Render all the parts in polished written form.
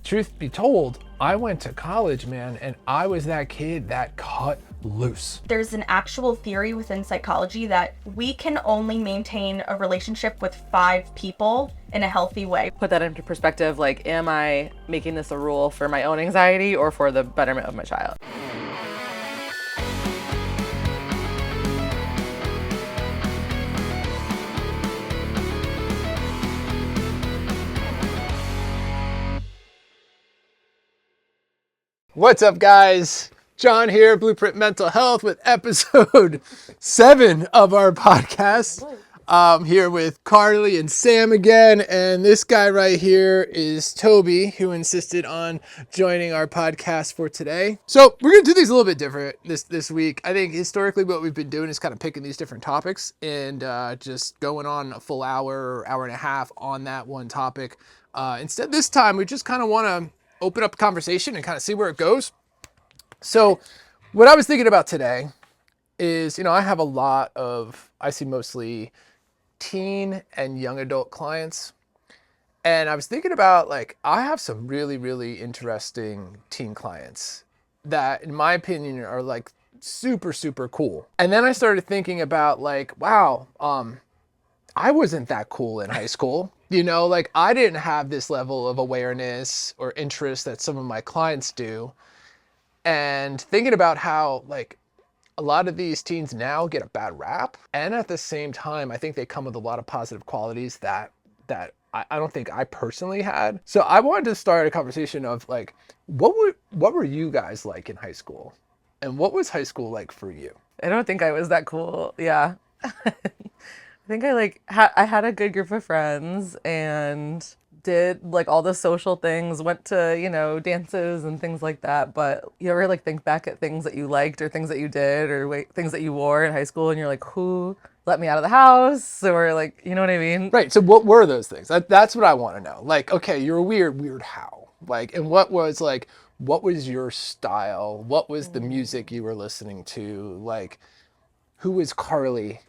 truth be told, I went to college, man, and I was that kid that cut loose. There's an actual theory within psychology that we can only maintain a relationship with 5 people in a healthy way. Put that into perspective, like, am I making this a rule for my own anxiety or for the betterment of my child? What's up, guys? John here, Blueprint Mental Health, with episode 7 of our podcast. Here with Carly and Sam again, and this guy right here is Toby, who insisted on joining our podcast for today. So we're going to do things a little bit different this week. I think historically what we've been doing is kind of picking these different topics and just going on a full hour or hour and a half on that one topic. Instead, this time we just kind of want to open up a conversation and kind of see where it goes. So what I was thinking about today is, I see mostly teen and young adult clients. And I was thinking about, I have some really, really interesting teen clients that, in my opinion, are super, super cool. And then I started thinking about wow, I wasn't that cool in high school. I didn't have this level of awareness or interest that some of my clients do. And thinking about how a lot of these teens now get a bad rap. And at the same time, I think they come with a lot of positive qualities that I don't think I personally had. So I wanted to start a conversation of what were you guys like in high school? And what was high school like for you? I don't think I was that cool. Yeah. I think I had a good group of friends and did all the social things, went to, dances and things like that. But you ever think back at things that you liked or things that you did or things that you wore in high school and you're like, who let me out of the house? Or you know what I mean? Right. So what were those things? That's what I want to know. Okay, you're weird how? And what was your style? What was the music you were listening to? Who was Carly?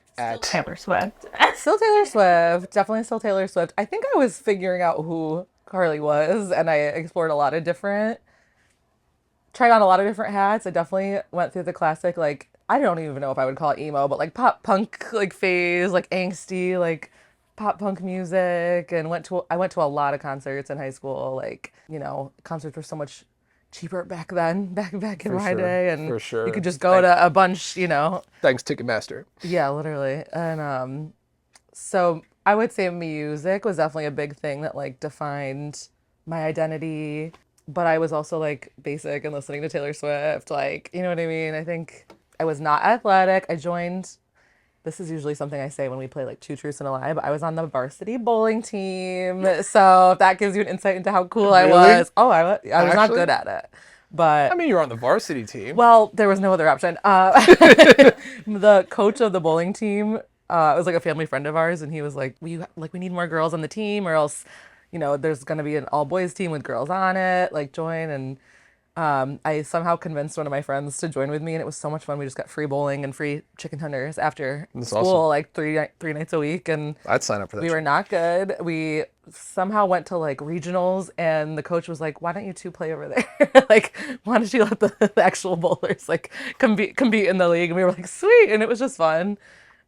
Taylor Swift. Still Taylor Swift. Definitely still Taylor Swift. I think I was figuring out who Carly was, and I explored tried on a lot of different hats. I definitely went through the classic, I don't even know if I would call it emo, but pop punk phase, angsty, pop punk music, and I went to a lot of concerts in high school. Concerts were so much cheaper back then, back in my day, and for sure. You could just go to a bunch, Thanks, Ticketmaster. Yeah, literally. And so I would say music was definitely a big thing that defined my identity, but I was also basic and listening to Taylor Swift, you know what I mean? I think I was not athletic. This is usually something I say when we play Two Truths and a Lie, but I was on the varsity bowling team. So if that gives you an insight into how cool I was. Oh, I was not good at it. But you were on the varsity team. Well, there was no other option. The coach of the bowling team was a family friend of ours, and he was we need more girls on the team, or else, there's gonna be an all boys team with girls on it. Join. And I somehow convinced one of my friends to join with me, and it was so much fun. We just got free bowling and free chicken tenders after school, awesome. three nights a week. And I'd sign up for that. We were not good. We somehow went to regionals, and the coach was like, "Why don't you two play over there? Why don't you let the actual bowlers compete in the league?" And we were like, "Sweet!" And it was just fun.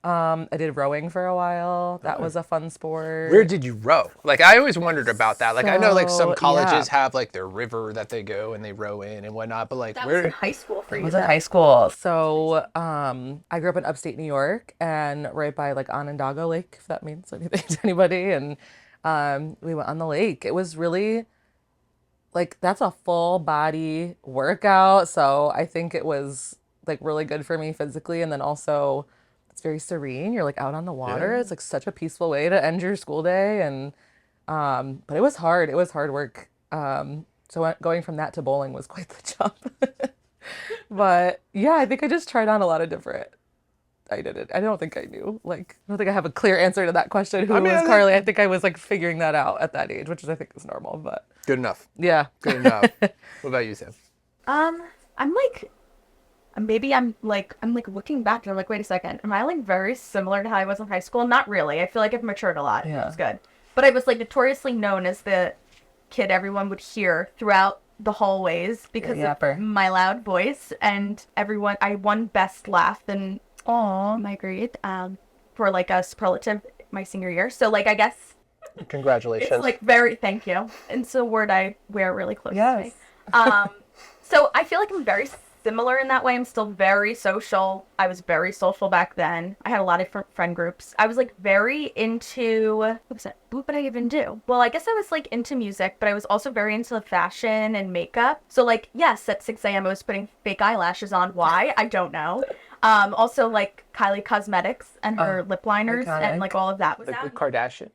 I did rowing for a while. That was a fun sport. Where did you row? I always wondered about that. I know some colleges have their river that they go and they row in and whatnot, but that where? Was in high school for you. It was in high school. So I grew up in upstate New York and right by Onondaga Lake, if that means anything to anybody. And we went on the lake. It was really that's a full body workout. So I think it was really good for me physically, and then also it's very serene. You're out on the water. Yeah. It's such a peaceful way to end your school day. And but it was hard. It was hard work. So going from that to bowling was quite the jump. But yeah, I think I just tried on a lot of different. I did it. I don't think I knew. I don't think I have a clear answer to that question. Who was Carly? I think I was figuring that out at that age, which I think is normal. But good enough. Yeah. Good enough. What about you, Sam? I'm maybe I'm looking back and I'm wait a second, am I very similar to how I was in high school? Not really. I feel I've matured a lot. Yeah. It's good. But I was notoriously known as the kid everyone would hear throughout the hallways because Yapper. of my loud voice, and I won best laugh in my grade for like a superlative my senior year. So like I guess Congratulations. it's like very thank you. And it's a word I wear really close to me. Yes. So I feel like I'm very similar in that way. I'm still very social. I was very social back then. I had a lot of friend groups. I was like very into, what was it? What would I even do? Well, I guess I was like into music, but I was also very into fashion and makeup. So like, yes, at 6 a.m. I was putting fake eyelashes on. Why? I don't know. Also like Kylie Cosmetics and her lip liners iconic. and like all of that was Like the out. Kardashian.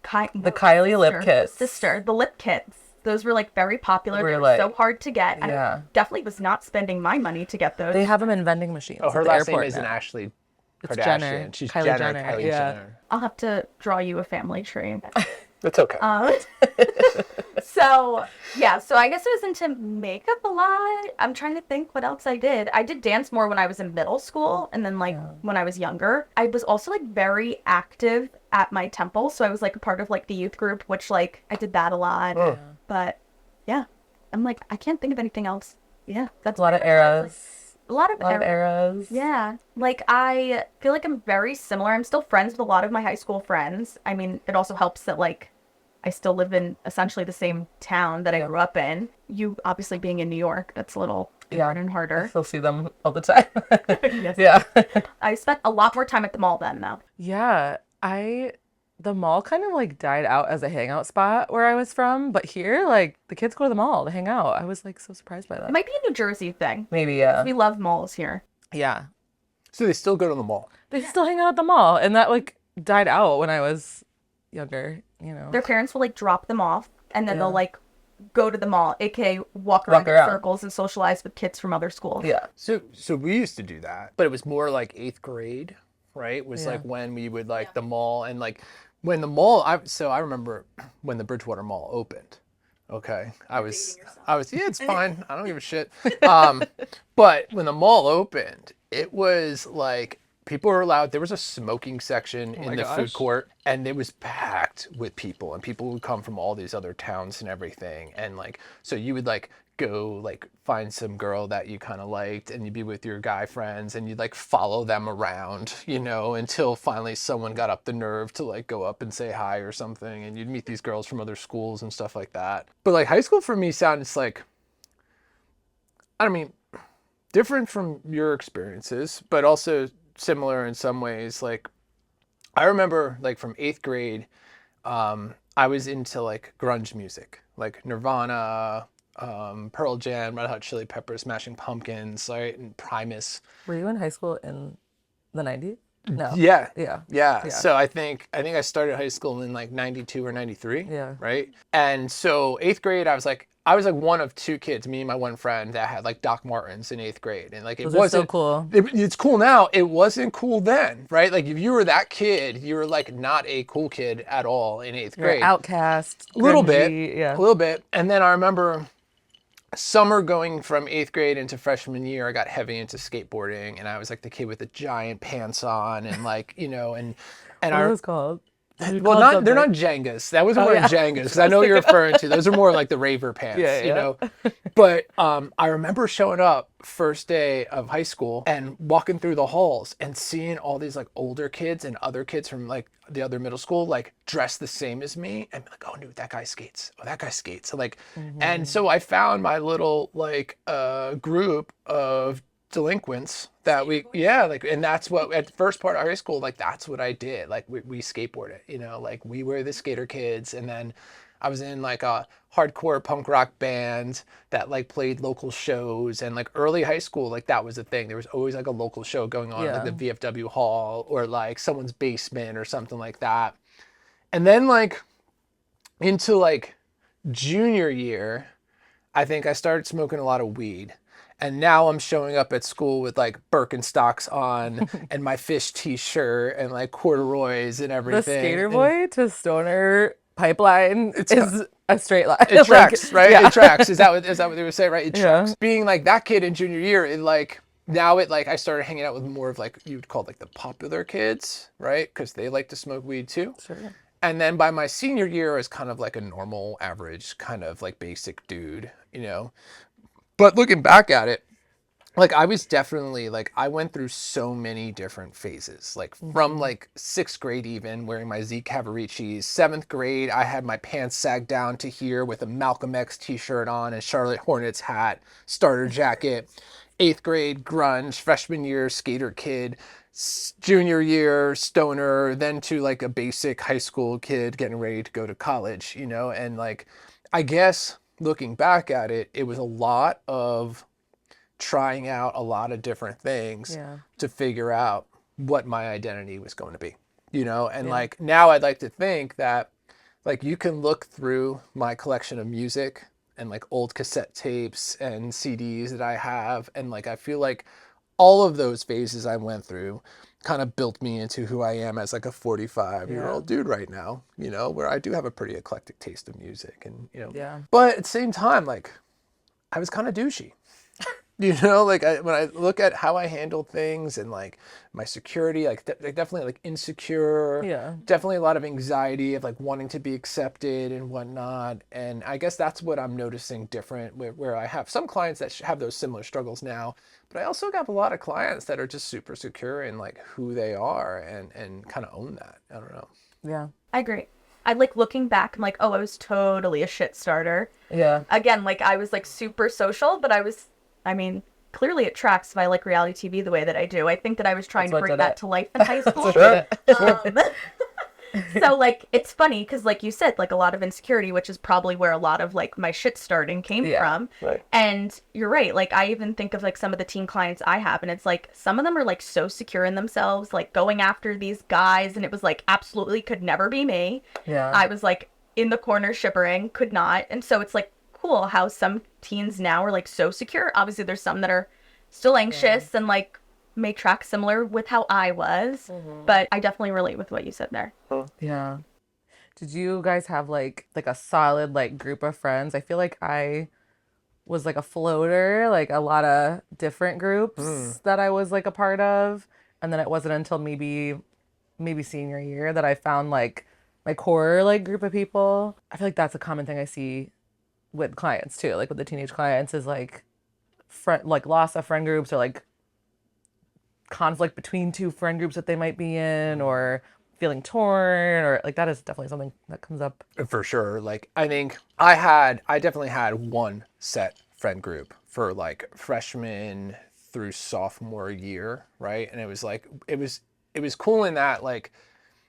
The Kylie lip kits. The lip kits. Those were like very popular. They were like, so hard to get. yeah. I definitely was not spending my money to get those. They have them in vending machines. Oh, her at the last name airport isn't now. Ashley It's Kardashian. Jenner. She's Kylie Jenner. Jenner, Kylie yeah. Jenner. I'll have to draw you a family tree. That's okay. So yeah, so I guess I was into makeup a lot. I'm trying to think what else I did. I did dance more when I was in middle school, and then like when I was younger. I was also like very active at my temple, so I was like a part of like the youth group, which like I did that a lot. But yeah, I'm like I can't think of anything else. Yeah, that's A lot of pretty much it. eras. A lot of A lot of eras. Yeah. Like, I feel like I'm very similar. I'm still friends with a lot of my high school friends. I mean, it also helps that, like, I still live in essentially the same town that I grew up in. You, obviously, being in New York, that's a little different and I harder. still see them all the time. Yes. Yeah. I spent a lot more time at the mall then, though. Yeah. The mall kind of like died out as a hangout spot where I was from, but here, like, the kids go to the mall to hang out. I was like so surprised by It that. might be a New Jersey thing. Maybe, yeah. We love malls here. Yeah. So they still go to the mall. They still hang out at the mall, and that like died out when I was younger, you know. Their parents will, like, drop them off, and then Yeah. they'll, like, go to the mall, aka walk around in around. circles and socialize with kids from other schools. Yeah. So we used to do that, but it was more like 8th grade, right? Was Yeah. like when we would like the mall and like when the mall. I remember when the Bridgewater Mall opened. Okay, I was yeah, it's fine. I don't give a shit. But when the mall opened, it was like people were allowed. There was a smoking section in the food court, and it was packed with people, and people would come from all these other towns and everything. And like, so you would like go like find some girl that you kind of liked, and you'd be with your guy friends, and you'd like follow them around, you know, until finally someone got up the nerve to like go up and say hi or something, and you'd meet these girls from other schools and stuff like that. But like high school for me sounds like, I mean, different from your experiences, but also similar in some ways. Like I remember like from 8th grade, I was into like grunge music, like Nirvana, Pearl Jam, Red Hot Chili Peppers, Smashing Pumpkins, right, and Primus. Were you in high school in the 90s? No. Yeah. Yeah. Yeah. So I think I started high school in like 92 or 93. Yeah. Right. And so 8th grade, I was like one of two kids, me and my one friend, that had like Doc Martens in 8th grade. And like it Those are wasn't so cool. It's cool now. It wasn't cool then, right? Like if you were that kid, you were like not a cool kid at all in 8th grade. Outcast. A little grungy, bit. Yeah. A little bit. And then I remember summer going from 8th grade into freshman year, I got heavy into skateboarding, and I was like the kid with the giant pants on, and like, you know, and What are those called? well, they're not Jengas. That wasn't one of Jengas, because I know what you're referring to. Those are more like the raver pants, you know. But I remember showing up first day of high school and walking through the halls and seeing all these like older kids and other kids from like the other middle school like dressed the same as me, and be like, oh, dude, that guy skates. Oh, that guy skates. Like, and so I found my little like group of delinquents that and that's what at the first part of high school, like that's what I did. Like we skateboarded, you know, like we were the skater kids. And then I was in like a hardcore punk rock band that like played local shows, and like early high school, like that was the thing. There was always like a local show going on, like the VFW hall or like someone's basement or something like that. And then like into like junior year, I think I started smoking a lot of weed. And now I'm showing up at school with like Birkenstocks on and my fish t-shirt and like corduroys and everything. The skater boy to stoner pipeline is a straight line. It tracks, right? Yeah. It tracks. Is that what they would say, right? It tracks. Yeah. Being like that kid in junior year, it like now it like I started hanging out with more of like you would call like the popular kids, right? Because they like to smoke weed too. Sure. And then by my senior year, I was kind of like a normal, average, kind of like basic dude, you know. But looking back at it, like I was definitely like I went through so many different phases. Like from like sixth grade even wearing my Z Cavariccis. Seventh grade I had my pants sagged down to here with a Malcolm X t-shirt on and Charlotte Hornets hat, starter jacket. Eighth grade grunge, freshman year skater kid, junior year stoner, then to like a basic high school kid getting ready to go to college, you know. And like I guess looking back at it, it was a lot of trying out a lot of different things to figure out what my identity was going to be, you know. And like now I'd like to think that like you can look through my collection of music and like old cassette tapes and CDs that I have, and like I feel like all of those phases I went through kind of built me into who I am as like a 45-year-old dude right now, you know, where I do have a pretty eclectic taste of music and, you know, but at the same time, like I was kind of douchey. You know, like when I look at how I handled things and like my security, like definitely like insecure, definitely a lot of anxiety of like wanting to be accepted and whatnot. And I guess that's what I'm noticing different where I have some clients that have those similar struggles now, but I also have a lot of clients that are just super secure in like who they are and kind of own that. I don't know. Yeah. I agree. I like looking back, I'm like, oh, I was totally a shit starter. Yeah. Again, like I was like super social, but I mean, clearly it tracks if I like reality TV the way that I do. I think that I was trying to bring that to life in high school. So like, it's funny because like you said, like a lot of insecurity, which is probably where a lot of like my shit starting came from. Right. And you're right. Like I even think of like some of the teen clients I have, and it's like some of them are like so secure in themselves, like going after these guys, and it was like absolutely could never be me. Yeah. I was like in the corner shivering, could not. And so it's like cool how some teens now are like so secure. Obviously there's some that are still anxious and like may track similar with how I was, but I definitely relate with what you said there. Yeah. Did you guys have like a solid like group of friends? I feel like I was like a floater, like a lot of different groups that I was like a part of, and then it wasn't until maybe senior year that I found like my core like group of people. I feel like that's a common thing I see with clients too, like with the teenage clients, is like loss of friend groups or like conflict between two friend groups that they might be in, or feeling torn, or like that is definitely something that comes up. For sure. Like I think I definitely had one set friend group for like freshman through sophomore year, right? And it was like it was cool in that like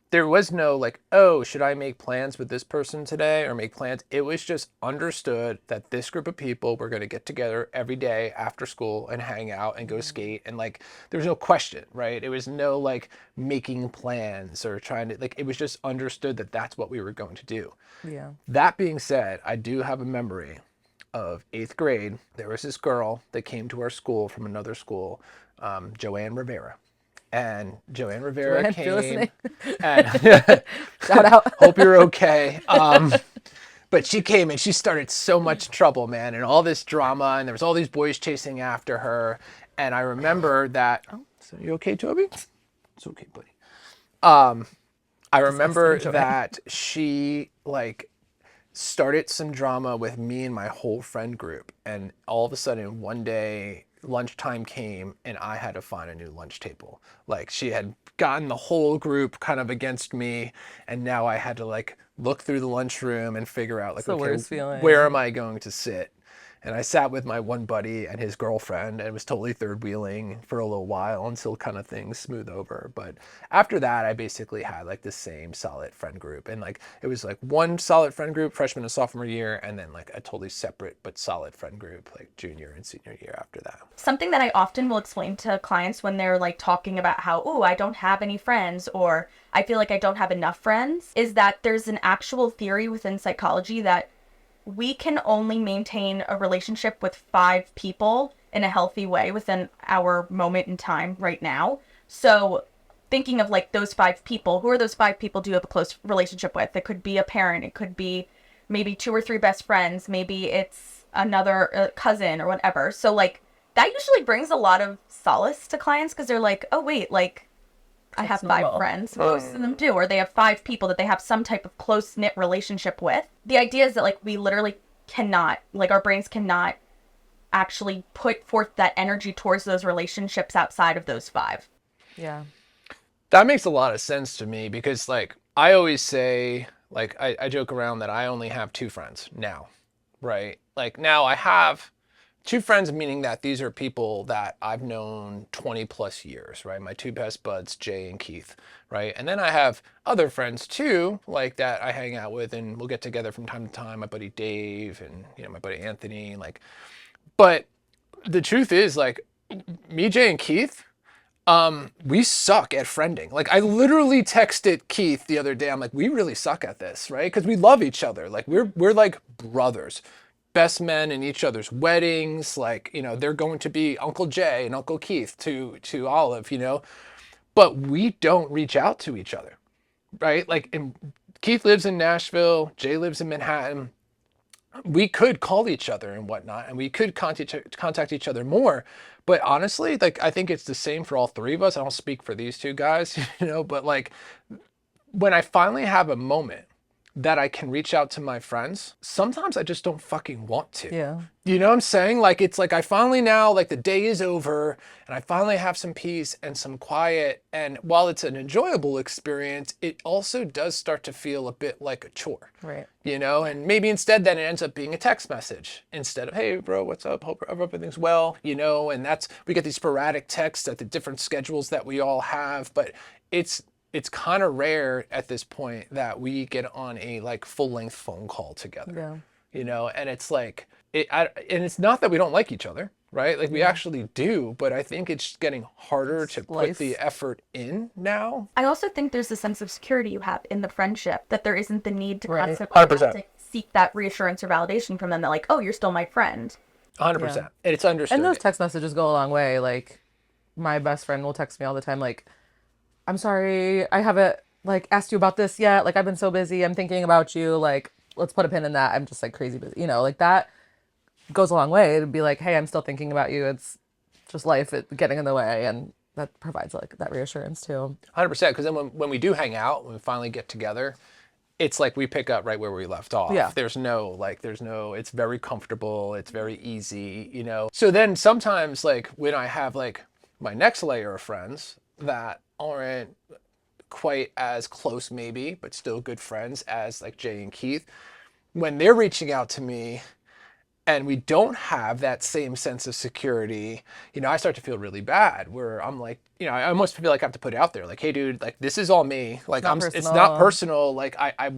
there was no like, oh, should I make plans with this person today or make plans? It was just understood that this group of people were going to get together every day after school and hang out and go skate. And like, there was no question, right? It was no like making plans or trying to like, it was just understood that that's what we were going to do. Yeah. That being said, I do have a memory of eighth grade. There was this girl that came to our school from another school, Joanne Rivera. And Joanne Rivera came and shout out. hope you're okay. But she came and she started so much trouble, man, and all this drama, and there was all these boys chasing after her. And I remember that. Oh, so you okay, Toby? It's okay, buddy. I remember that she like started some drama with me and my whole friend group, and all of a sudden one day lunchtime came and I had to find a new lunch table. Like she had gotten the whole group kind of against me, and now I had to like look through the lunchroom and figure out like, okay, where am I going to sit? And I sat with my one buddy and his girlfriend, and it was totally third wheeling for a little while until kind of things smooth over. But after that, I basically had like the same solid friend group. And like, it was like one solid friend group freshman and sophomore year, and then like a totally separate but solid friend group like junior and senior year after that. Something that I often will explain to clients when they're like talking about how, oh, I don't have any friends, or I feel like I don't have enough friends, is that there's an actual theory within psychology that we can only maintain a relationship with 5 people in a healthy way within our moment in time right now. So thinking of like those 5 people, who are those 5 people do you have a close relationship with? It could be a parent, it could be maybe 2 or 3 best friends, maybe it's another cousin or whatever. So like that usually brings a lot of solace to clients because they're like, oh wait, like I have That's normal. 5 friends. Most of them do, or they have 5 people that they have some type of close knit relationship with. The idea is that like we literally cannot, like our brains cannot actually put forth that energy towards those relationships outside of those 5. Yeah. That makes a lot of sense to me because like I always say, like I joke around that I only have 2 friends now, right? Like now I have 2 friends, meaning that these are people that I've known 20 plus years, right? My 2 best buds, Jay and Keith, right? And then I have other friends too, like that I hang out with and we'll get together from time to time. My buddy Dave and, you know, my buddy Anthony, like, but the truth is like me, Jay and Keith, we suck at friending. Like I literally texted Keith the other day. I'm like, we really suck at this, right? Because we love each other. Like we're like brothers, best men in each other's weddings. Like, you know, they're going to be Uncle Jay and Uncle Keith to Olive, you know, but we don't reach out to each other, right? Like, and Keith lives in Nashville, Jay lives in Manhattan. We could call each other and whatnot, and we could contact each other more. But honestly, like I think it's the same for all 3 of us. I don't speak for these 2 guys, you know, but like when I finally have a moment that I can reach out to my friends, sometimes I just don't fucking want to. Yeah. You know what I'm saying? Like it's like I finally now, like the day is over and I finally have some peace and some quiet. And while it's an enjoyable experience, it also does start to feel a bit like a chore. Right. You know, and maybe instead then it ends up being a text message instead of, hey bro, what's up? Hope everything's well, you know, and that's, we get these sporadic texts at the different schedules that we all have, but it's kind of rare at this point that we get on a like full length phone call together. Yeah. You know, and it's like and it's not that we don't like each other, right? Like we actually do, but I think it's getting harder to put the effort in now. I also think there's a sense of security you have in the friendship that there isn't the need to Right. constantly have 100%. to seek that reassurance or validation from them that like, oh, you're still my friend. 100%. Yeah. And it's understood. And those text messages go a long way. Like my best friend will text me all the time like, I'm sorry, I haven't like asked you about this yet. Like I've been so busy. I'm thinking about you. Like let's put a pin in that. I'm just like crazy busy. You know, like that goes a long way. It'd be like, hey, I'm still thinking about you. It's just life getting in the way, and that provides like that reassurance too. 100%. Because then when we do hang out, when we finally get together, it's like we pick up right where we left off. Yeah. There's no, it's very comfortable. It's very easy, you know? So then sometimes like when I have like my next layer of friends that aren't quite as close maybe, but still good friends as like Jay and Keith, when they're reaching out to me and we don't have that same sense of security, you know, I start to feel really bad where I'm like, you know, I almost feel like I have to put it out there. Like, hey dude, like this is all me. Like it's not personal. Like I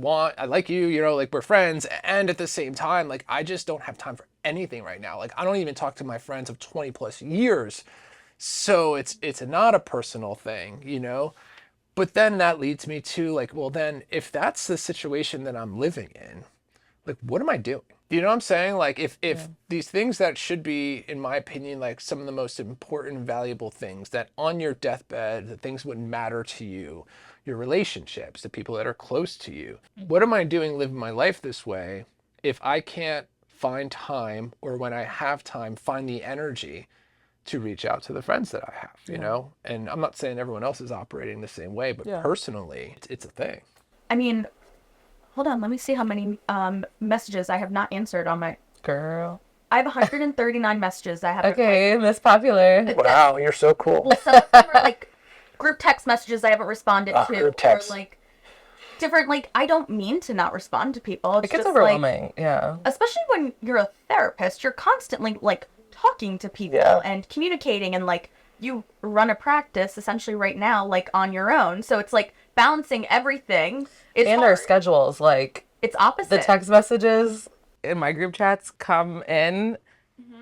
like you, you know, like we're friends. And at the same time, like I just don't have time for anything right now. Like I don't even talk to my friends of 20 plus years. So it's not a personal thing, you know? But then that leads me to like, well then if that's the situation that I'm living in, like what am I doing? You know what I'm saying? Like if these things that should be, in my opinion, like some of the most important, valuable things that on your deathbed, the things wouldn't matter to you, your relationships, the people that are close to you. What am I doing living my life this way if I can't find time, or when I have time, find the energy to reach out to the friends that I have, you know? And I'm not saying everyone else is operating the same way, but personally, it's a thing. I mean, hold on, let me see how many messages I have not answered on my... Girl. I have 139 messages I haven't... Okay, Miss Popular. Wow, you're so cool. Some of them are like group text messages I haven't responded to. Group text. Or like different, like I don't mean to not respond to people. It's It gets just overwhelming. like, yeah. especially when you're a therapist, you're constantly like talking to people and communicating, and like you run a practice essentially right now, like on your own. So it's like balancing everything. It's And hard. our schedules, like It's opposite. the text messages in my group chats come in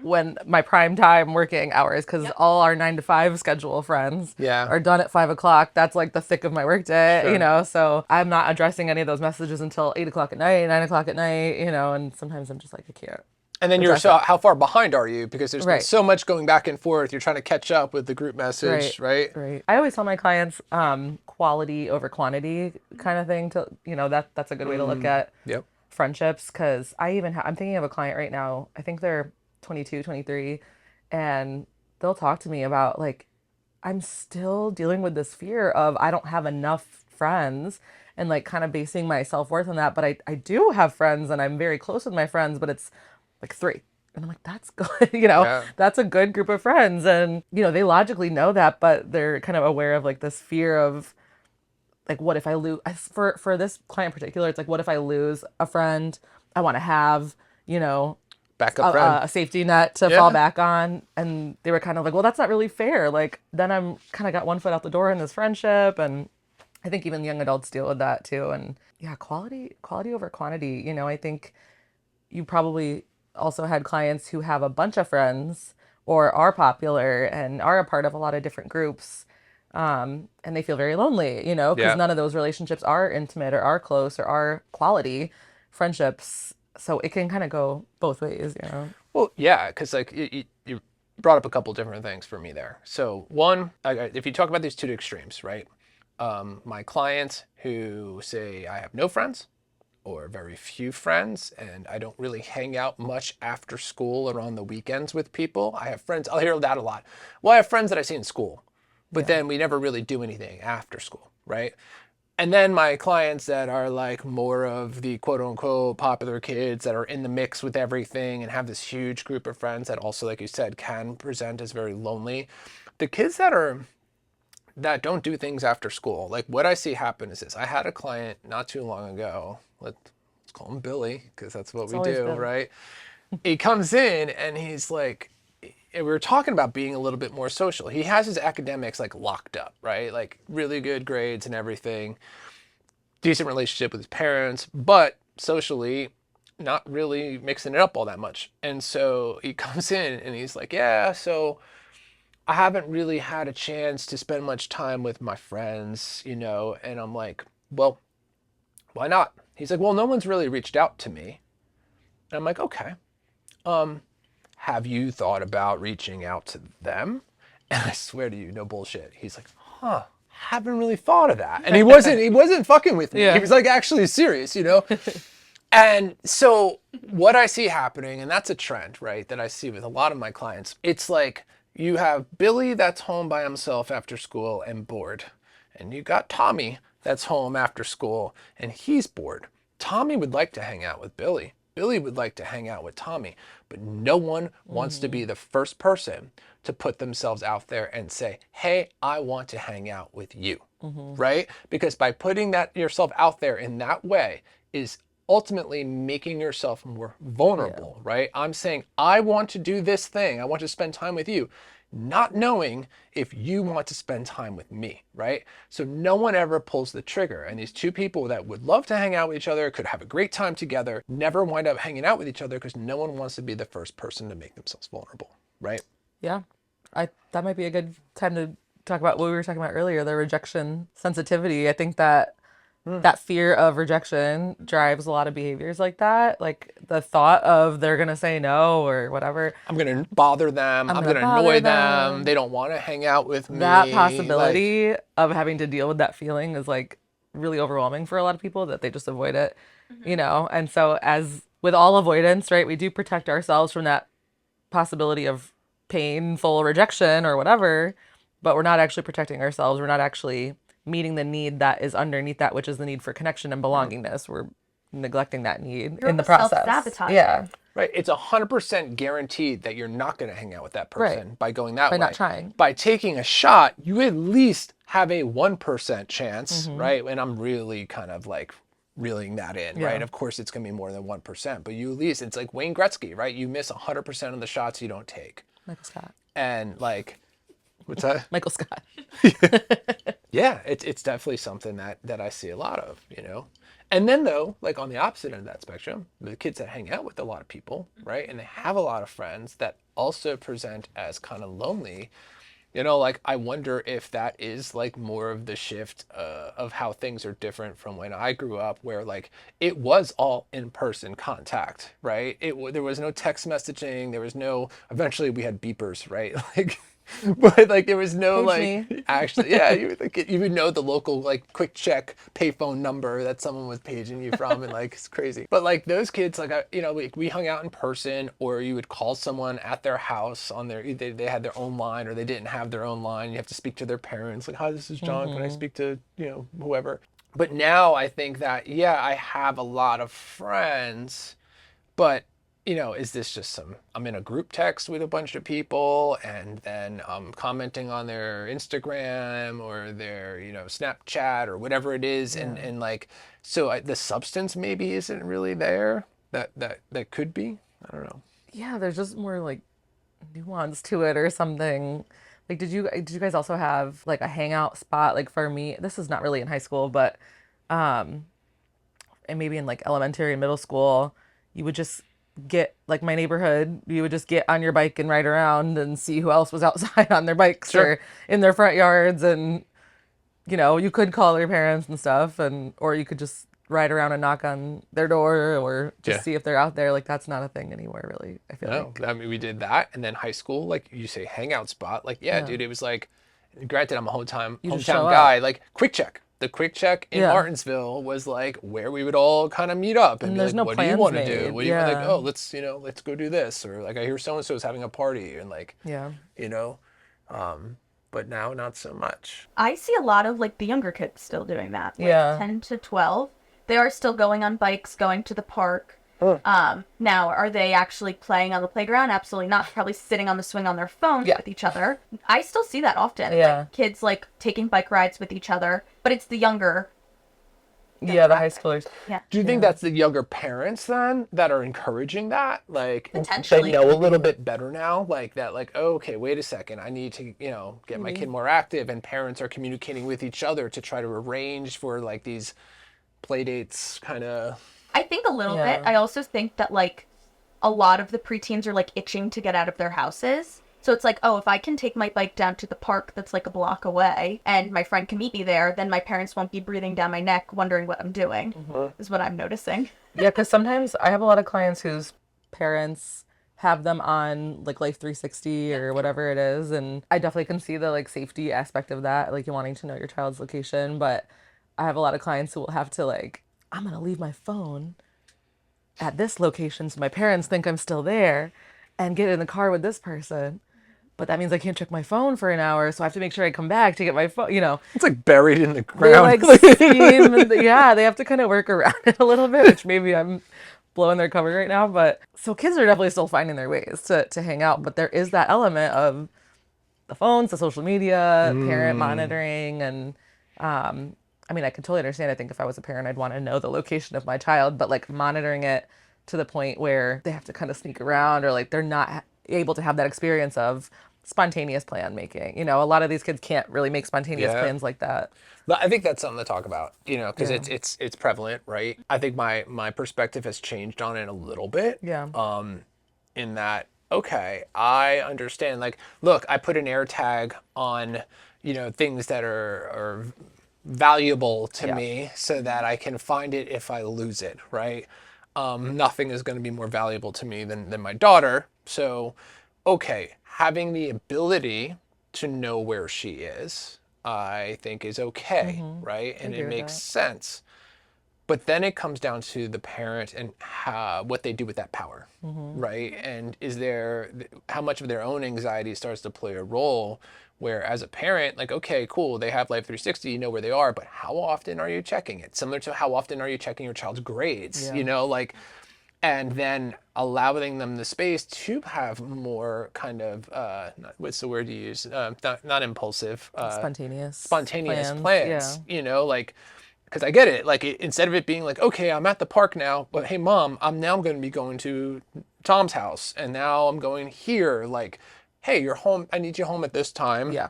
when my prime time working hours, because all our 9 to 5 schedule friends are done at 5 o'clock. That's like the thick of my work day, you know, so I'm not addressing any of those messages until 8 o'clock at night, 9 o'clock at night, you know, and sometimes I'm just like, I can't. And then how far behind are you? Because there's been so much going back and forth. You're trying to catch up with the group message, right? Right. I always tell my clients quality over quantity kind of thing. To you know, that's a good way to look at friendships. Because I'm thinking of a client right now. I think they're 22, 23, and they'll talk to me about like I'm still dealing with this fear of I don't have enough friends and like kind of basing my self-worth on that. But I do have friends and I'm very close with my friends, but it's like three. And I'm like, that's good, Yeah. that's a good group of friends. And, they logically know that, but they're kind of aware of like this fear of like, what if I lose, for this client in particular, it's like, what if I lose a friend? I want to have, you know, Backup friend. a safety net to fall back on. And they were kind of like, well, that's not really fair. Like, then I'm kind of got one foot out the door in this friendship. And I think even young adults deal with that too. And yeah, quality over quantity. I think you probably also had clients who have a bunch of friends or are popular and are a part of a lot of different groups. And they feel very lonely, because Yeah. none of those relationships are intimate or are close or are quality friendships. So it can kind of go both ways. Well, yeah, because like you brought up a couple different things for me there. So one, if you talk about these two extremes, right? My clients who say I have no friends or very few friends, and I don't really hang out much after school or on the weekends with people. I have friends, I'll hear that a lot. Well, I have friends that I see in school, but then we never really do anything after school, right? And then my clients that are like more of the quote unquote popular kids that are in the mix with everything and have this huge group of friends that also, like you said, can present as very lonely. The kids that don't do things after school, like what I see happen is this. I had a client not too long ago, let's call him Billy, because that's what we do, Billy. right? He comes in and he's like, and we were talking about being a little bit more social. He has his academics like locked up, right? Like really good grades and everything, decent relationship with his parents, but socially not really mixing it up all that much. And so he comes in and he's like, yeah, so I haven't really had a chance to spend much time with my friends, and I'm like, well, why not? He's like, well, no one's really reached out to me. And I'm like, okay. Have you thought about reaching out to them? And I swear to you, no bullshit. He's like, haven't really thought of that. And he wasn't fucking with me. Yeah. He was like actually serious, And so what I see happening, and that's a trend, right, that I see with a lot of my clients, it's like you have Billy that's home by himself after school and bored. And you got Tommy that's home after school and he's bored. Tommy would like to hang out with Billy. Billy would like to hang out with Tommy, but no one wants to be the first person to put themselves out there and say, hey, I want to hang out with you, right? Because by putting that yourself out there in that way is ultimately making yourself more vulnerable, right? I'm saying, I want to do this thing. I want to spend time with you, not knowing if you want to spend time with me, right? So no one ever pulls the trigger. And these two people that would love to hang out with each other, could have a great time together, never wind up hanging out with each other because no one wants to be the first person to make themselves vulnerable, right? Yeah. That might be a good time to talk about what we were talking about earlier, the rejection sensitivity. I think that that fear of rejection drives a lot of behaviors like that. Like the thought of they're going to say no or whatever. I'm going to bother them. I'm going to annoy them. They don't want to hang out with me. That possibility of having to deal with that feeling is like really overwhelming for a lot of people that they just avoid it, And so as with all avoidance, right, we do protect ourselves from that possibility of painful rejection or whatever, but we're not actually protecting ourselves. We're not actually meeting the need that is underneath that, which is the need for connection and belongingness. We're neglecting that need in the process. Self-sabotaging. Yeah. Right. It's 100% guaranteed that you're not going to hang out with that person by going that way. By not trying. By taking a shot, you at least have a 1% chance, right? And I'm really kind of like reeling that in, right? Of course, it's going to be more than 1%, but you at least, it's like Wayne Gretzky, right? You miss 100% of the shots you don't take. Michael Scott. And like, what's that? Michael Scott. Yeah, it's definitely something that I see a lot of, And then though, like on the opposite end of that spectrum, the kids that hang out with a lot of people, right? And they have a lot of friends that also present as kind of lonely, like I wonder if that is like more of the shift of how things are different from when I grew up, where like it was all in-person contact, right? There was no text messaging. There was no, eventually we had beepers, right? Like But like there was no Page like me. actually, yeah, you would know the local like quick check payphone number that someone was paging you from, and like it's crazy. But like those kids, like we hung out in person, or you would call someone at their house on their they had their own line, or they didn't have their own line. You have to speak to their parents, like, hi, this is John. Can I speak to whoever? But now I think that I have a lot of friends, but is this just I'm in a group text with a bunch of people, and then I'm commenting on their Instagram or their, Snapchat or whatever it is. Yeah. And like, so the substance maybe isn't really there that could be, I don't know. Yeah, there's just more like nuance to it or something. Like, did you guys also have like a hangout spot? Like for me, this is not really in high school, but and maybe in like elementary and middle school, you would just get like my neighborhood, you would just get on your bike and ride around and see who else was outside on their bikes Sure. or in their front yards. And you could call their parents and stuff, and or you could just ride around and knock on their door or just Yeah. see if they're out there. Like that's not a thing anymore, really. I feel No, like. I mean, we did that. And then high school, like you say, hangout spot. Like, yeah, Yeah. dude, it was like, granted, I'm a You just show hometown up. guy. Like, quick check. The quick check in Yeah. Martinsville was like where we would all kind of meet up and And be there's like, no what do you plans want to do? made. What do you like? Yeah. Oh, let's go do this. Or like, I hear so and so is having a party, and like, Yeah. you know, but now not so much. I see a lot of like the younger kids still doing that. Like Yeah. 10 to 12. They are still going on bikes, going to the park. Now, are they actually playing on the playground? Absolutely not. Probably sitting on the swing on their phones Yeah. with each other. I still see that often. Yeah. Like, kids like taking bike rides with each other, but it's the younger. Yeah, the high schoolers. Yeah. Do you think that's the younger parents then that are encouraging that? Like Potentially. they know a little bit better now, like that, like, oh, okay, wait a second, I need to, get my kid more active, and parents are communicating with each other to try to arrange for like these play dates kind of. I think a little Yeah. bit. I also think that like a lot of the preteens are like itching to get out of their houses. So it's like, oh, if I can take my bike down to the park that's like a block away and my friend can meet me there, then my parents won't be breathing down my neck wondering what I'm doing, is what I'm noticing. Yeah, because sometimes I have a lot of clients whose parents have them on like Life 360 or whatever it is, and I definitely can see the like safety aspect of that, like you wanting to know your child's location. But I have a lot of clients who will have to like, I'm gonna leave my phone at this location so my parents think I'm still there, and get in the car with this person. But that means I can't check my phone for an hour, so I have to make sure I come back to get my phone. It's like buried in the They ground. like scheme, and yeah, they have to kind of work around it a little bit, which maybe I'm blowing their cover right now. But so kids are definitely still finding their ways to hang out, but there is that element of the phones, the social media, parent monitoring, and I mean, I could totally understand. I think if I was a parent, I'd want to know the location of my child, but like monitoring it to the point where they have to kind of sneak around, or like they're not able to have that experience of spontaneous plan making. A lot of these kids can't really make spontaneous Yeah. plans like that. But I think that's something to talk about, because Yeah. it's prevalent, right? I think my perspective has changed on it a little bit. Yeah. In that, okay, I understand. Like, look, I put an air tag on, things that are valuable to Yeah. me so that I can find it if I lose it, right? Nothing is going to be more valuable to me than my daughter. So, okay, having the ability to know where she is, I think is okay, right? And agree it with makes that. sense. But then it comes down to the parent and what they do with that power, right? And how much of their own anxiety starts to play a role, where as a parent, like, okay, cool, they have Life 360, you know where they are, but how often are you checking it? Similar to how often are you checking your child's grades, Yeah. like, and then allowing them the space to have more kind of, what's the word you use? Not impulsive. Spontaneous Plans. Yeah. Like, because I get it. Like, instead of it being like, okay, I'm at the park now, but hey, mom, I'm now going to be going to Tom's house, and now I'm going here. Like, hey, you're home. I need you home at this time. Yeah.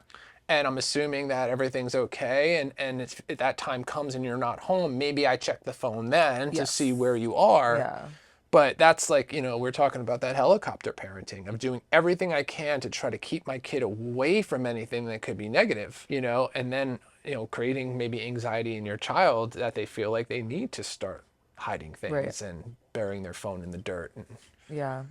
And I'm assuming that everything's okay. And if that time comes and you're not home, maybe I check the phone then to Yes. see where you are. Yeah. But that's like, we're talking about that helicopter parenting of doing everything I can to try to keep my kid away from anything that could be negative, and then, creating maybe anxiety in your child that they feel like they need to start hiding things Right. and burying their phone in the dirt. Yeah.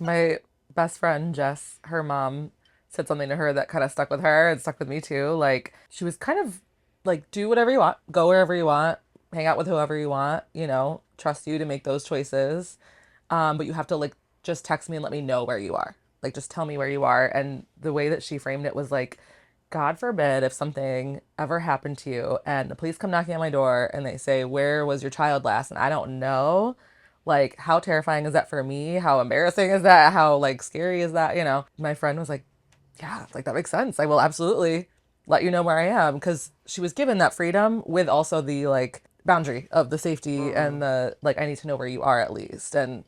My best friend, Jess, her mom said something to her that kind of stuck with her and stuck with me too. Like, she was kind of like, do whatever you want, go wherever you want, hang out with whoever you want, you know, trust you to make those choices. But you have to like just text me and let me know where you are. Like, just tell me where you are. And the way that she framed it was like, God forbid if something ever happened to you and the police come knocking on my door and they say, where was your child last? And I don't know. Like, how terrifying is that for me? How embarrassing is that? How like scary is that? You know, my friend was like, yeah, like that makes sense. I will absolutely let you know where I am, because she was given that freedom with also the like boundary of the safety and the like, I need to know where you are at least. And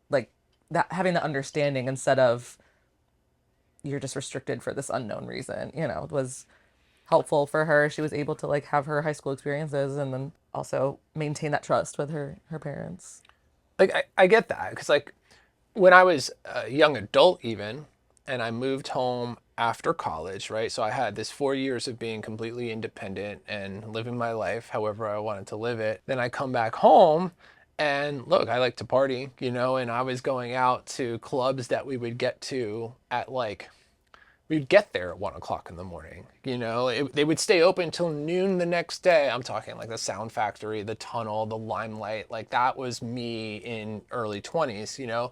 like that, having the understanding instead of you're just restricted for this unknown reason, you know, was helpful for her. She was able to like have her high school experiences and then also maintain that trust with her parents. Like, I get that, because like when I was a young adult even, and I moved home after college, right? So I had this 4 years of being completely independent and living my life however I wanted to live it. Then I come back home and look, I like to party, you know, and I was going out to clubs that we would get to at like, we'd get there at 1 o'clock in the morning, you know, they would stay open till noon the next day. I'm talking like the Sound Factory, the Tunnel, the Limelight, like that was me in early 20s, you know.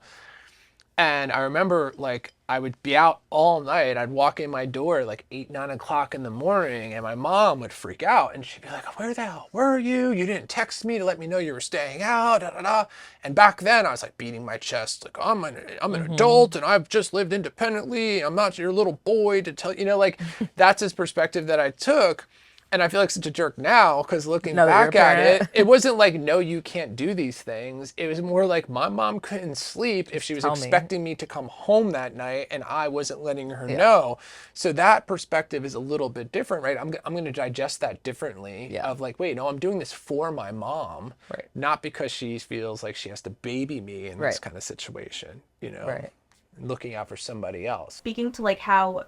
And I remember like I would be out all night. I'd walk in my door like 8, 9 o'clock in the morning, and my mom would freak out and she'd be like, where the hell were you? You didn't text me to let me know you were staying out, da, da, da. And back then I was like beating my chest, like I'm an adult and I've just lived independently. I'm not your little boy to tell, you know, like that's his perspective that I took. And I feel like such a jerk now, because looking Now that you're a back at it, parent. it wasn't like, no, you can't do these things. It was more like my mom couldn't sleep if she was Tell me. expecting me to come home that night and I wasn't letting her know. So that perspective is a little bit different, right? I'm going to digest that differently Yeah. of like, wait, no, I'm doing this for my mom, Right. not because she feels like she has to baby me in this Right. kind of situation, you know, Right. looking out for somebody else. Speaking to like how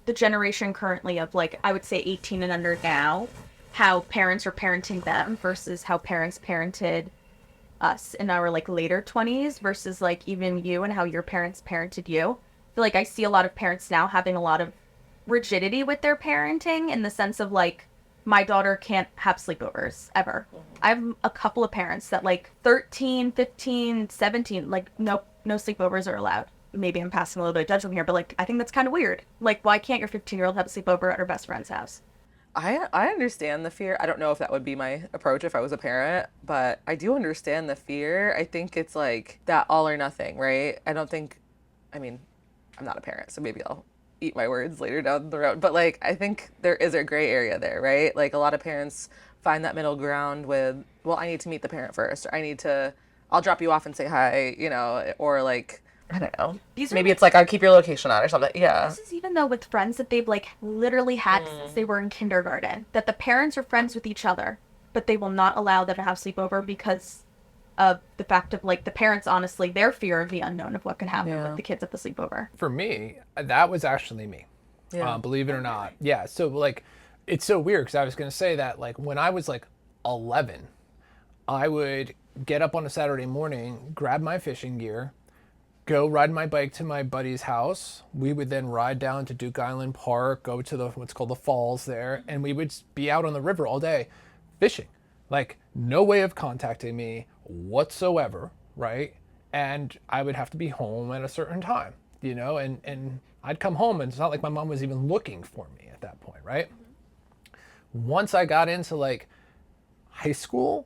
the generation currently of like, I would say 18 and under now, how parents are parenting them versus how parents parented us in our like later 20s versus like even you and how your parents parented you. I feel like I see a lot of parents now having a lot of rigidity with their parenting, in the sense of like, my daughter can't have sleepovers ever. I have a couple of parents that like 13, 15, 17, like no sleepovers are allowed. Maybe I'm passing a little bit of judgment here, but like I think that's kind of weird. Like, why can't your 15-year-old have a sleepover at her best friend's house? I understand the fear. I don't know if that would be my approach if I was a parent, but I do understand the fear. I think it's like that all or nothing, right? I mean, I'm not a parent, so maybe I'll eat my words later down the road. But like, I think there is a gray area there, right? Like a lot of parents find that middle ground with, well, I need to meet the parent first, or I'll drop you off and say hi, you know, or like, I don't know. Maybe it's like I'll keep your location on or something. Yeah. This is even though with friends that they've like literally had since they were in kindergarten, that the parents are friends with each other, but they will not allow them to have sleepover because of the fact of like the parents, honestly, their fear of the unknown of what could happen with the kids at the sleepover. For me, that was actually me. Yeah. Believe it or not. Yeah. So like, it's so weird, because I was going to say that like when I was like 11, I would get up on a Saturday morning, grab my fishing gear, go ride my bike to my buddy's house. We would then ride down to Duke Island Park, go to what's called the falls there, and we would be out on the river all day fishing. Like, no way of contacting me whatsoever, right? And I would have to be home at a certain time, you know, and I'd come home and it's not like my mom was even looking for me at that point, right? Once I got into like high school,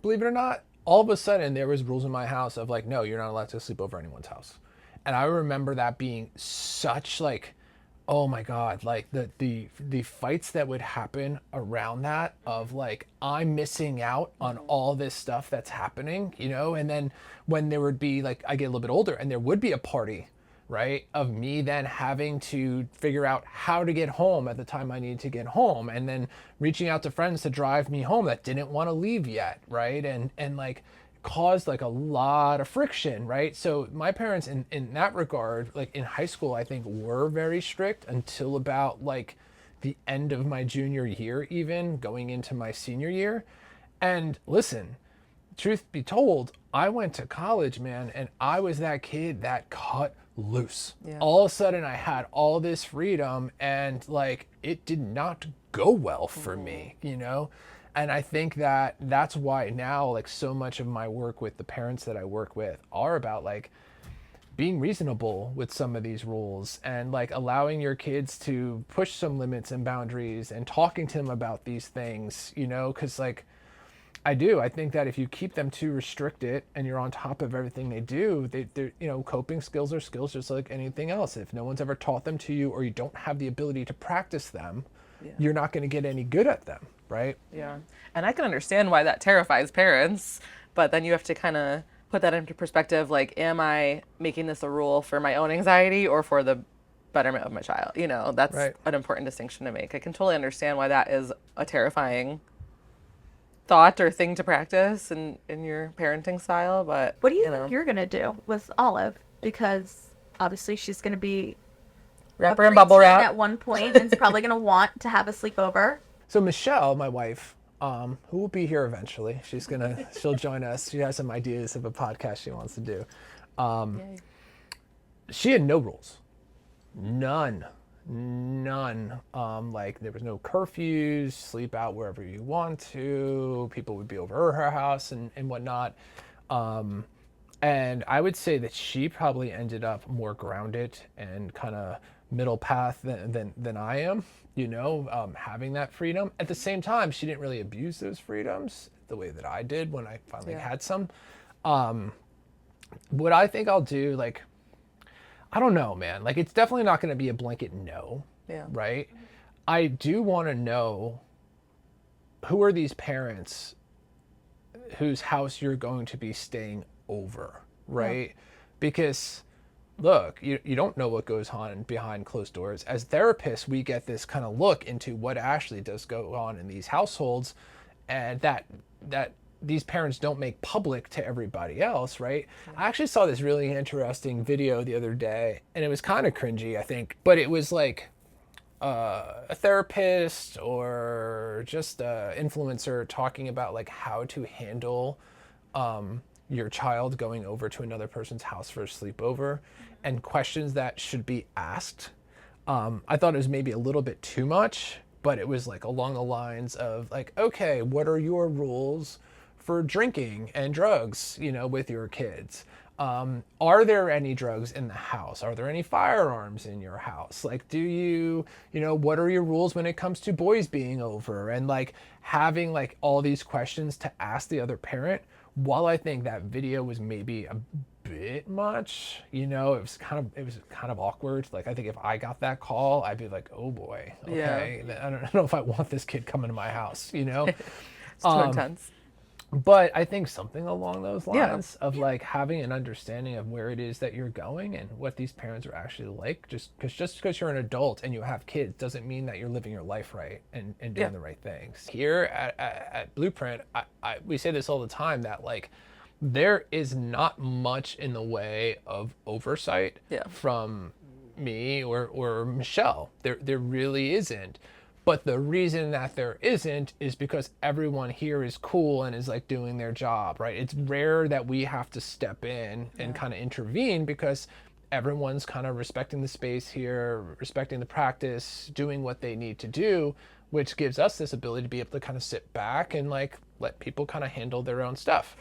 believe it or not, all of a sudden there was rules in my house of like, no, you're not allowed to sleep over anyone's house. And I remember that being such like, oh my God, like the fights that would happen around that of like, I'm missing out on all this stuff that's happening, you know? And then when there would be like, I get a little bit older and there would be a party, right? Of me then having to figure out how to get home at the time I needed to get home, and then reaching out to friends to drive me home that didn't want to leave yet, right? And like caused like a lot of friction, right? So my parents in that regard, like in high school, I think were very strict until about like the end of my junior year, even going into my senior year. And listen, truth be told, I went to college, man, and I was that kid that cut loose. Yeah. All of a sudden I had all this freedom, and like it did not go well for me, you know? And I think that that's why now like so much of my work with the parents that I work with are about like being reasonable with some of these rules, and like allowing your kids to push some limits and boundaries and talking to them about these things, you know, because like I think that if you keep them too restricted and you're on top of everything they do, they're, you know, coping skills are skills just like anything else. If no one's ever taught them to you, or you don't have the ability to practice them, you're not going to get any good at them, right? Yeah. And I can understand why that terrifies parents, but then you have to kind of put that into perspective. Like, am I making this a rule for my own anxiety or for the betterment of my child? You know, that's Right. an important distinction to make. I can totally understand why that is a terrifying thought or thing to practice in your parenting style. But What do you think you're gonna do with Olive? Because obviously she's gonna be wrap a her in bubble preteen wrap at one point, and is probably gonna want to have a sleepover. So Michelle, my wife, who will be here eventually, she'll join us. She has some ideas of a podcast she wants to do. Yay. She had no rules, none. Like there was no curfews, sleep out wherever you want to. People would be over her house and whatnot. And I would say that she probably ended up more grounded and kind of middle path than I am, you know, having that freedom. At the same time, she didn't really abuse those freedoms the way that I did when I finally had some. What I think I'll do, like, I don't know, man. Like, it's definitely not going to be a blanket no, right? I do want to know, who are these parents whose house you're going to be staying over, right? Because look, you don't know what goes on behind closed doors. As therapists, we get this kind of look into what actually does go on in these households, and that these parents don't make public to everybody else, right? I actually saw this really interesting video the other day, and it was kind of cringy, I think, but it was like a therapist or just an influencer talking about like how to handle your child going over to another person's house for a sleepover, and questions that should be asked. I thought it was maybe a little bit too much, but it was like along the lines of like, okay, what are your rules for drinking and drugs, you know, with your kids? Are there any drugs in the house? Are there any firearms in your house? Like, do you know, what are your rules when it comes to boys being over? And like having like all these questions to ask the other parent. While I think that video was maybe a bit much, you know, it was kind of awkward. Like, I think if I got that call, I'd be like, oh boy, okay, I don't know if I want this kid coming to my house, you know. It's too intense. But I think something along those lines of like having an understanding of where it is that you're going and what these parents are actually like. Just because you're an adult and you have kids doesn't mean that you're living your life right and doing the right things. Here at Blueprint, we say this all the time, that like there is not much in the way of oversight from me or Michelle. There really isn't. But the reason that there isn't is because everyone here is cool and is like doing their job, right? It's rare that we have to step in and kind of intervene, because everyone's kind of respecting the space here, respecting the practice, doing what they need to do, which gives us this ability to be able to kind of sit back and like let people kind of handle their own stuff.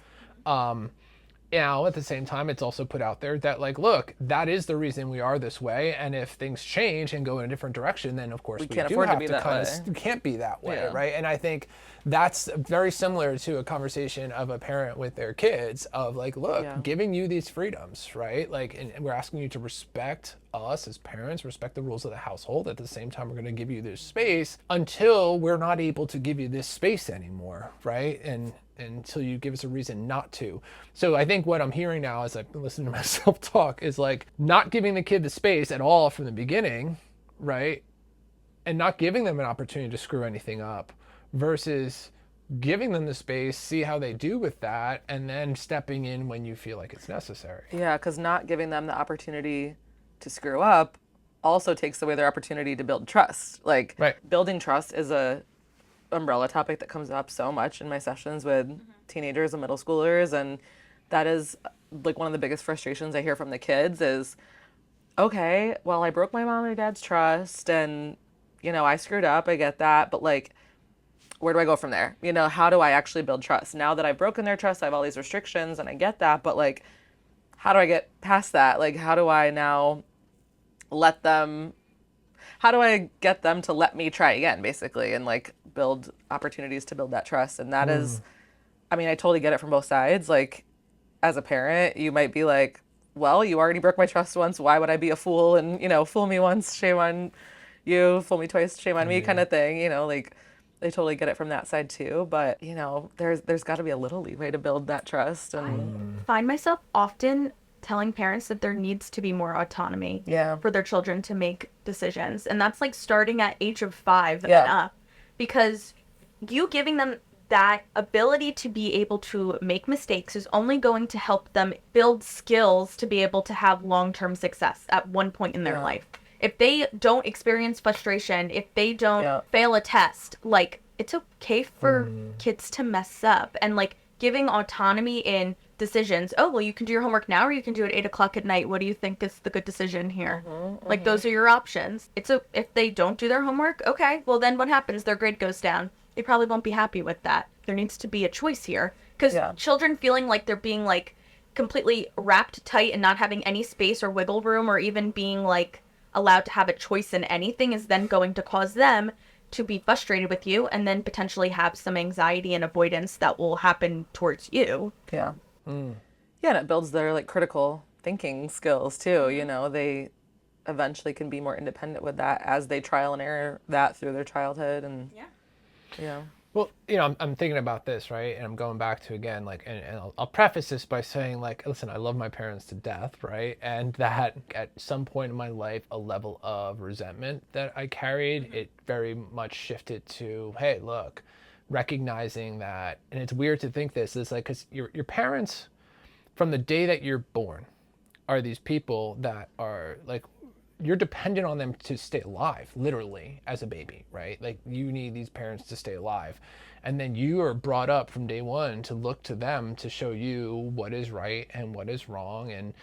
Now, at the same time, it's also put out there that, like, look, that is the reason we are this way. And if things change and go in a different direction, then, of course, we can't do afford to have be to that kind way. of can't be that way, right? And I think that's very similar to a conversation of a parent with their kids of, like, look, giving you these freedoms, right? Like, and we're asking you to respect us as parents, respect the rules of the household. At the same time, we're going to give you this space until we're not able to give you this space anymore, right? And until you give us a reason not to. So I think what I'm hearing now as I've been listening to myself talk is like not giving the kid the space at all from the beginning, right? And not giving them an opportunity to screw anything up, versus giving them the space, see how they do with that, and then stepping in when you feel like it's necessary. Yeah, because not giving them the opportunity to screw up also takes away their opportunity to build trust. Like, building trust is a umbrella topic that comes up so much in my sessions with teenagers and middle schoolers, and that is like one of the biggest frustrations I hear from the kids is, okay, well, I broke my mom and dad's trust and, I screwed up. I get that. But like, where do I go from there? How do I actually build trust? Now that I've broken their trust, I have all these restrictions and I get that. But like, how do I get past that? Like, how do I now let them, how do I get them to let me try again, basically, and like build opportunities to build that trust? And that is, I mean, I totally get it from both sides. Like, as a parent, you might be like, well, you already broke my trust once. Why would I be a fool? And, fool me once, shame on you. Fool me twice, shame on me, kind of thing. Like, they totally get it from that side too. But, there's got to be a little leeway to build that trust. And I find myself often telling parents that there needs to be more autonomy for their children to make decisions. And that's like starting at age of 5 and up. Because you giving them that ability to be able to make mistakes is only going to help them build skills to be able to have long-term success at one point in their life. If they don't experience frustration, if they don't fail a test, like, it's okay for kids to mess up. And like giving autonomy in decisions. Oh, well, you can do your homework now or you can do it 8 o'clock at night. What do you think is the good decision here? Like, those are your options. If they don't do their homework, okay, well then what happens? Their grade goes down. They probably won't be happy with that. There needs to be a choice here. Because children feeling like they're being like completely wrapped tight and not having any space or wiggle room or even being like allowed to have a choice in anything is then going to cause them to be frustrated with you and then potentially have some anxiety and avoidance that will happen towards you. Yeah, and it builds their like critical thinking skills too. They eventually can be more independent with that as they trial and error that through their childhood. And Well, I'm thinking about this, right? And I'm going back to, again, like, and I'll preface this by saying, like, listen, I love my parents to death, right? And that at some point in my life, a level of resentment that I carried, it very much shifted to, hey, look, recognizing that, and it's weird to think this, it's like, because your parents, from the day that you're born, are these people that are, like, you're dependent on them to stay alive, literally, as a baby, right? Like, you need these parents to stay alive. And then you are brought up from day one to look to them to show you what is right and what is wrong.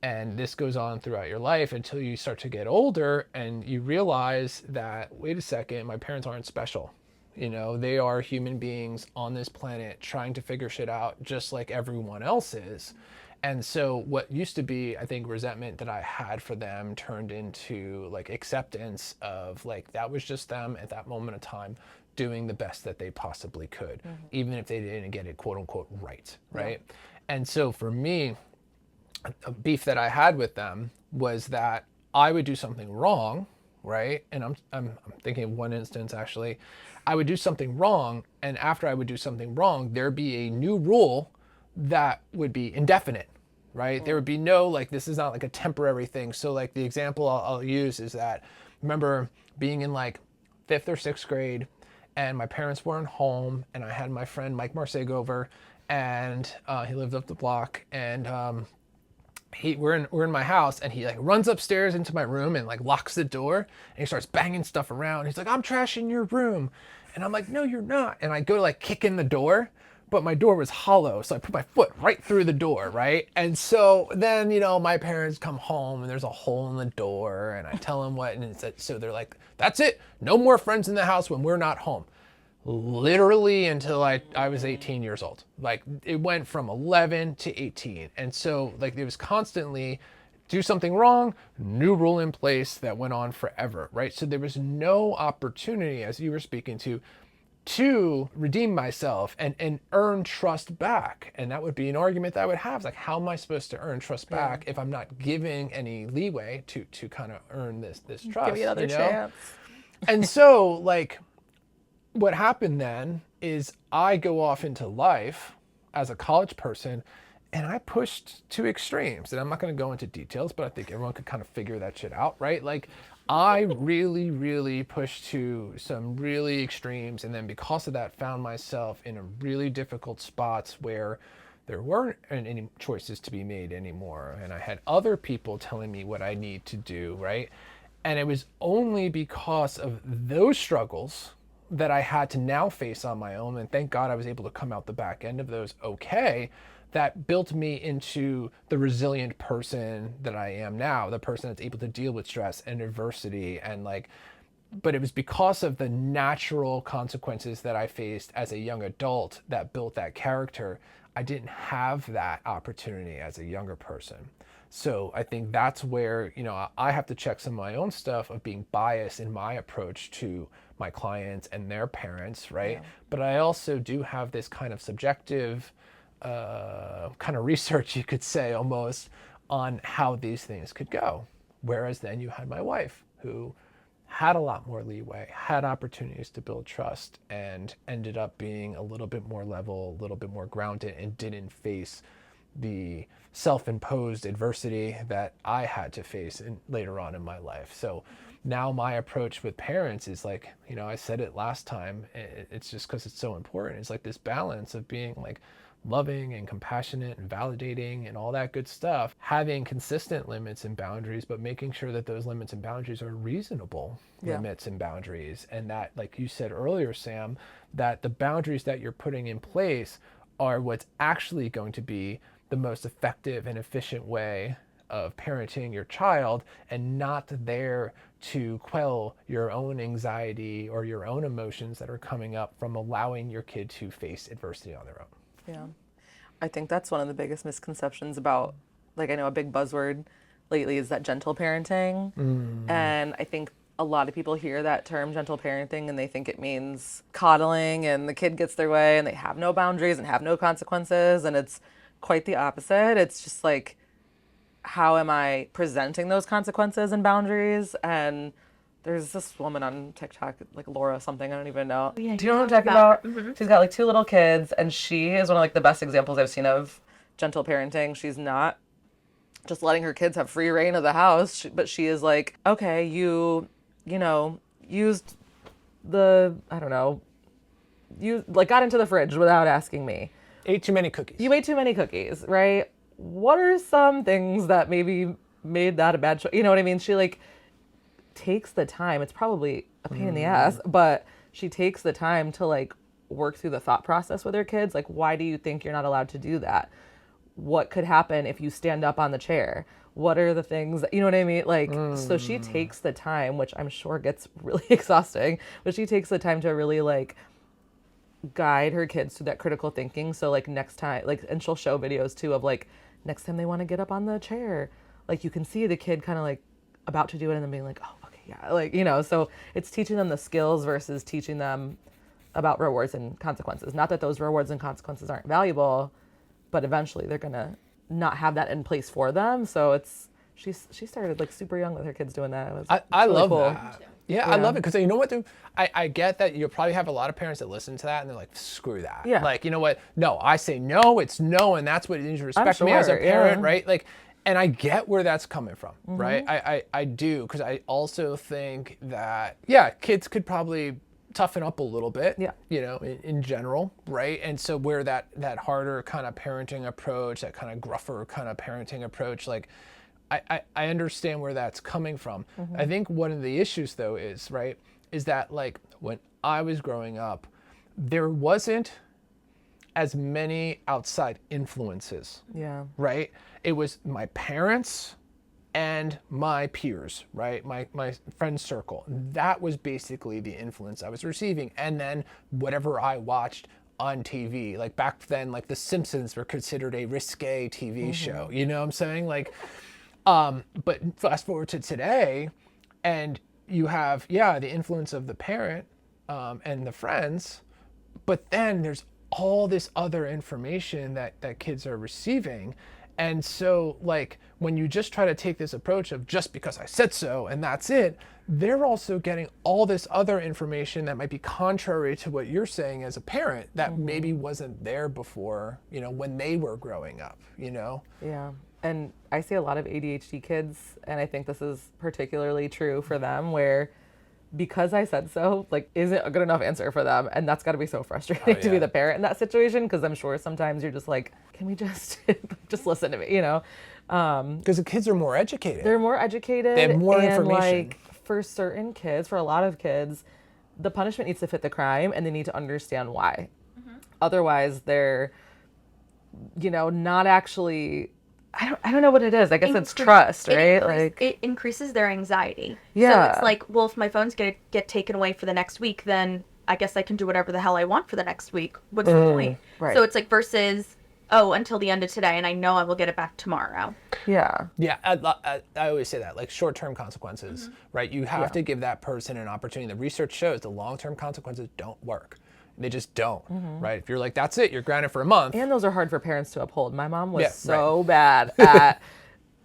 And this goes on throughout your life until you start to get older and you realize that, wait a second, my parents aren't special. They are human beings on this planet trying to figure shit out just like everyone else is. And so what used to be, I think, resentment that I had for them turned into like acceptance of like, that was just them at that moment of time doing the best that they possibly could, even if they didn't get it, quote unquote, right. And so for me, a beef that I had with them was that I would do something wrong, right? And I'm thinking of one instance, actually. I would do something wrong, and after I would do something wrong, there'd be a new rule that would be indefinite, right? There would be no, like, this is not like a temporary thing. So like the example I'll use is that, remember being in like 5th or 6th grade and my parents weren't home and I had my friend Mike Marseg over and he lived up the block and we're in my house and he like runs upstairs into my room and like locks the door and he starts banging stuff around. He's like, I'm trashing your room. And I'm like, no, you're not. And I go to like kick in the door, but my door was hollow. So I put my foot right through the door, right? And so then, my parents come home and there's a hole in the door and I tell them what, and so they're like, that's it. No more friends in the house when we're not home. Literally until I was 18 years old. Like, it went from 11 to 18. And so like it was constantly do something wrong, new rule in place that went on forever, right? So there was no opportunity, as you were speaking to redeem myself and earn trust back. And that would be an argument that I would have. Like, how am I supposed to earn trust back if I'm not giving any leeway to kind of earn this trust? Give you another chance. And so like, what happened then is I go off into life as a college person and I pushed to extremes. And I'm not going to go into details, but I think everyone could kind of figure that shit out, right? Like, I really, really pushed to some really extremes. And then because of that, found myself in a really difficult spots where there weren't any choices to be made anymore. And I had other people telling me what I need to do, right? And it was only because of those struggles that I had to now face on my own, and thank God I was able to come out the back end of those okay, that built me into the resilient person that I am now, the person that's able to deal with stress and adversity and like, but it was because of the natural consequences that I faced as a young adult that built that character. I didn't have that opportunity as a younger person. So I think that's where, you know, I have to check some of my own stuff of being biased in my approach to my clients and their parents, right? Yeah. But I also do have this kind of subjective kind of research, you could say, almost on how these things could go. Whereas then you had my wife who had a lot more leeway, had opportunities to build trust, and ended up being a little bit more level, a little bit more grounded, and didn't face the self-imposed adversity that I had to face later on in my life. So now my approach with parents is like, you know, I said it last time, it's just because it's so important. It's like this balance of being like loving and compassionate and validating and all that good stuff, having consistent limits and boundaries, but making sure that those limits and boundaries are reasonable limits and boundaries. And that, like you said earlier, Sam, that the boundaries that you're putting in place are what's actually going to be the most effective and efficient way of parenting your child, and not there to quell your own anxiety or your own emotions that are coming up from allowing your kid to face adversity on their own. Yeah. I think that's one of the biggest misconceptions about, like, I know a big buzzword lately is that gentle parenting. And I think a lot of people hear that term gentle parenting and they think it means coddling and the kid gets their way and they have no boundaries and have no consequences. And it's quite the opposite. It's just like, how am I presenting those consequences and boundaries? And there's this woman on TikTok, like Laura something, I don't even know. Yeah, do you know what I'm talking about? Mm-hmm. She's got like 2 little kids, and she is one of like the best examples I've seen of gentle parenting. She's not just letting her kids have free reign of the house, but she is like, okay, you know, used the, I don't know, you like got into the fridge without asking me. Ate too many cookies. You ate too many cookies, right? What are some things that maybe made that a bad choice? You know what I mean? She like takes the time. It's probably a pain in the ass, but she takes the time to like work through the thought process with her kids. Like, why do you think you're not allowed to do that? What could happen if you stand up on the chair? What are the things that, you know what I mean? Like, so she takes the time, which I'm sure gets really exhausting, but she takes the time to really like guide her kids through that critical thinking. So like next time, like, and she'll show videos too of like, next time they want to get up on the chair, like you can see the kid kind of like about to do it and then being like, oh, okay, yeah. Like, you know, so it's teaching them the skills versus teaching them about rewards and consequences. Not that those rewards and consequences aren't valuable, but eventually they're going to not have that in place for them. So it's, she started like super young with her kids doing that. It was I really love cool. that. Yeah, I love it because you know what, dude? I get that you'll probably have a lot of parents that listen to that and they're like, screw that. Yeah. Like, you know what? No, I say no, it's no, and that's what it is. You respect me as a parent, right? Like, and I get where that's coming from, right? I do, because I also think that, yeah, kids could probably toughen up a little bit, you know, in general, right? And so where that harder kind of parenting approach, that kind of gruffer kind of parenting approach, like, I understand where that's coming from. I think one of the issues though is, right, is that like when I was growing up, there wasn't as many outside influences. Yeah. Right? It was my parents and my peers, right? My friend circle. That was basically the influence I was receiving. And then whatever I watched on TV. Like back then, like The Simpsons were considered a risque TV show. You know what I'm saying? Like, but fast forward to today, and you have, the influence of the parent and the friends, but then there's all this other information that kids are receiving. And so, like, when you just try to take this approach of just because I said so and that's it, they're also getting all this other information that might be contrary to what you're saying as a parent that maybe wasn't there before, you know, when they were growing up, you know? Yeah. And I see a lot of ADHD kids, and I think this is particularly true for them, where because I said so, like, isn't a good enough answer for them. And that's got to be so frustrating to be the parent in that situation, because I'm sure sometimes you're just like, can we just listen to me, you know? Because the kids are more educated. They're more educated. They have more and information. Like, for certain kids, for a lot of kids, the punishment needs to fit the crime, and they need to understand why. Otherwise, they're not actually, I don't know what it is. I guess it's trust, right? It increases their anxiety. Yeah. So it's like, well, if my phone's gonna get taken away for the next week, then I guess I can do whatever the hell I want for the next week. What's the point? Right. So it's like versus, until the end of today, and I know I will get it back tomorrow. Yeah. Yeah, I always say that, like short-term consequences, right? You have to give that person an opportunity. The research shows the long-term consequences don't work. They just don't, right? If you're like, that's it, you're grounded for a month. And those are hard for parents to uphold. My mom was Yeah, so bad at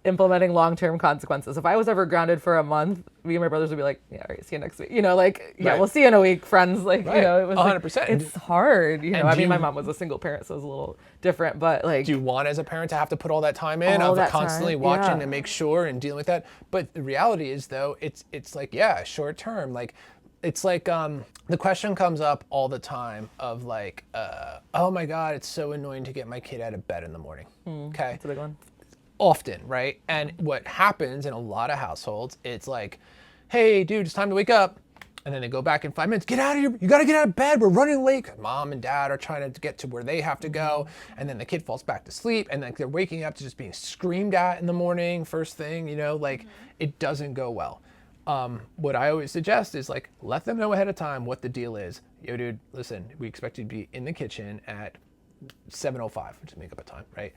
implementing long-term consequences. If I was ever grounded for a month, me and my brothers would be like, yeah, all right, see you next week. We'll see you in a week, friends. Like, Right. it was 100%. Like, it's hard. I mean, you- my mom was a single parent, so it was a little different, but like, Do you want as a parent to have to put all that time in All of that constantly time, watching yeah. and make sure and dealing with that? But the reality is though, it's like, yeah, short term. Like it's like the question comes up all the time of like, oh my God, it's so annoying to get my kid out of bed in the morning. Okay. that's a big one. Often, right? And what happens in a lot of households, it's like, hey, dude, it's time to wake up. And then they go back in 5 minutes, get out of here. You got to get out of bed. We're running late. 'Cause Mom and dad are trying to get to where they have to go. And then the kid falls back to sleep. And then they're waking up to just being screamed at in the morning, first thing, it doesn't go well. What I always suggest is like, let them know ahead of time what the deal is. Yo, dude, listen, we expect you to be in the kitchen at 7:05, just make up a time, right?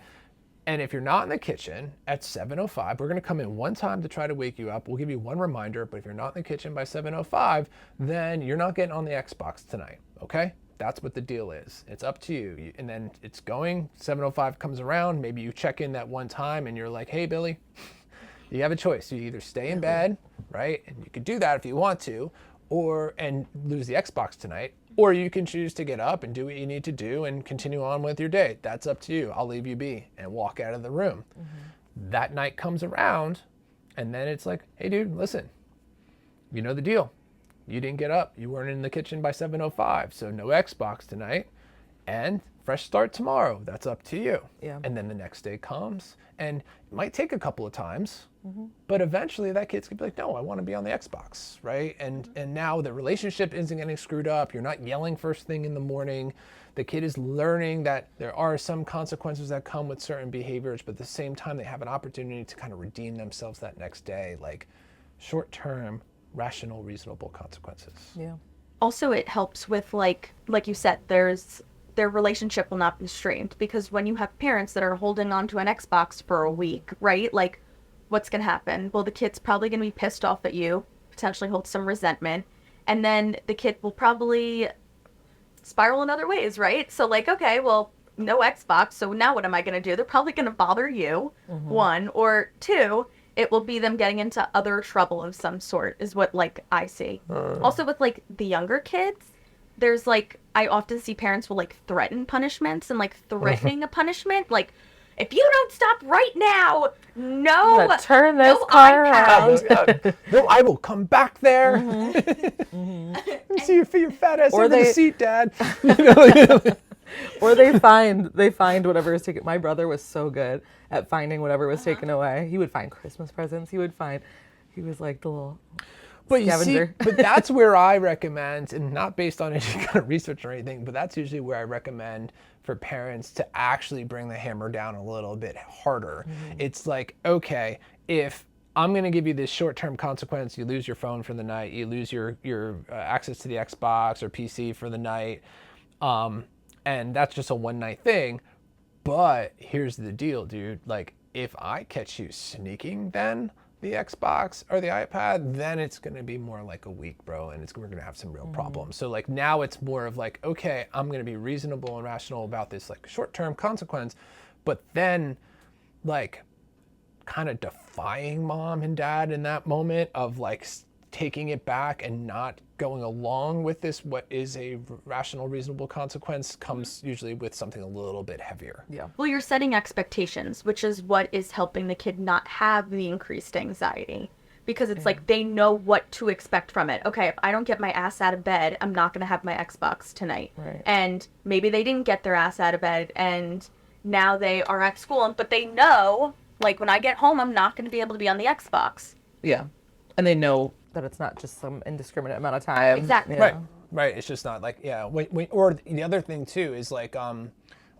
And if you're not in the kitchen at 7:05, we're going to come in one time to try to wake you up. We'll give you one reminder, but if you're not in the kitchen by 7:05, then you're not getting on the Xbox tonight, okay? That's what the deal is. It's up to you. And then it's going, 7:05 comes around, maybe you check in that one time and you're like, hey, Billy, you have a choice. You either stay in bed, right? And you could do that if you want to, and lose the Xbox tonight, or you can choose to get up and do what you need to do and continue on with your day. That's up to you. I'll leave you be and walk out of the room. That night comes around and then it's like, hey dude, listen, you know the deal. You didn't get up. You weren't in the kitchen by 7:05. So no Xbox tonight and fresh start tomorrow. That's up to you. Yeah. And then the next day comes and it might take a couple of times, but eventually that kid's gonna be like, no, I want to be on the Xbox, right? And now the relationship isn't getting screwed up. You're not yelling first thing in the morning. The kid is learning that there are some consequences that come with certain behaviors, but at the same time, they have an opportunity to kind of redeem themselves that next day, like short-term, rational, reasonable consequences. Yeah. Also, it helps with like you said, their relationship will not be strained, because when you have parents that are holding on to an Xbox for a week, right? Like, what's going to happen? Well, the kid's probably going to be pissed off at you, potentially hold some resentment, and then the kid will probably spiral in other ways, right? So like, okay, well, no Xbox, so now what am I going to do? They're probably going to bother you, one, or two, it will be them getting into other trouble of some sort, is what like I see. Also with like the younger kids, there's like, I often see parents will like threaten punishments and like threatening a punishment, like, if you don't stop right now, no, I'm gonna turn this no car iPad. around. No, I will come back there. Let me see your fat ass Or under the they- seat, Dad. Or they find whatever is taken. My brother was so good at finding whatever was taken away. He would find Christmas presents. He was like the little But you see, scavenger. but that's where I recommend, and not based on any kind of research or anything, but that's usually where I recommend for parents to actually bring the hammer down a little bit harder. It's like, okay, if I'm going to give you this short-term consequence, you lose your phone for the night, you lose your access to the Xbox or PC for the night, and that's just a one-night thing. But here's the deal, dude. Like, if I catch you sneaking then the Xbox or the iPad, then it's going to be more like a week, bro, and we're going to have some real problems. So like now it's more of like, okay, I'm going to be reasonable and rational about this like short-term consequence, but then like kind of defying mom and dad in that moment of like taking it back and not going along with this, what is a rational, reasonable consequence, comes usually with something a little bit heavier. Yeah. Well, you're setting expectations, which is what is helping the kid not have the increased anxiety. Because it's like they know what to expect from it. Okay, if I don't get my ass out of bed, I'm not going to have my Xbox tonight. Right. And maybe they didn't get their ass out of bed and now they are at school, but they know, like, when I get home, I'm not going to be able to be on the Xbox. Yeah. And they know that it's not just some indiscriminate amount of time. Exactly. Yeah. Right. It's just not like, yeah. Or the other thing too is like,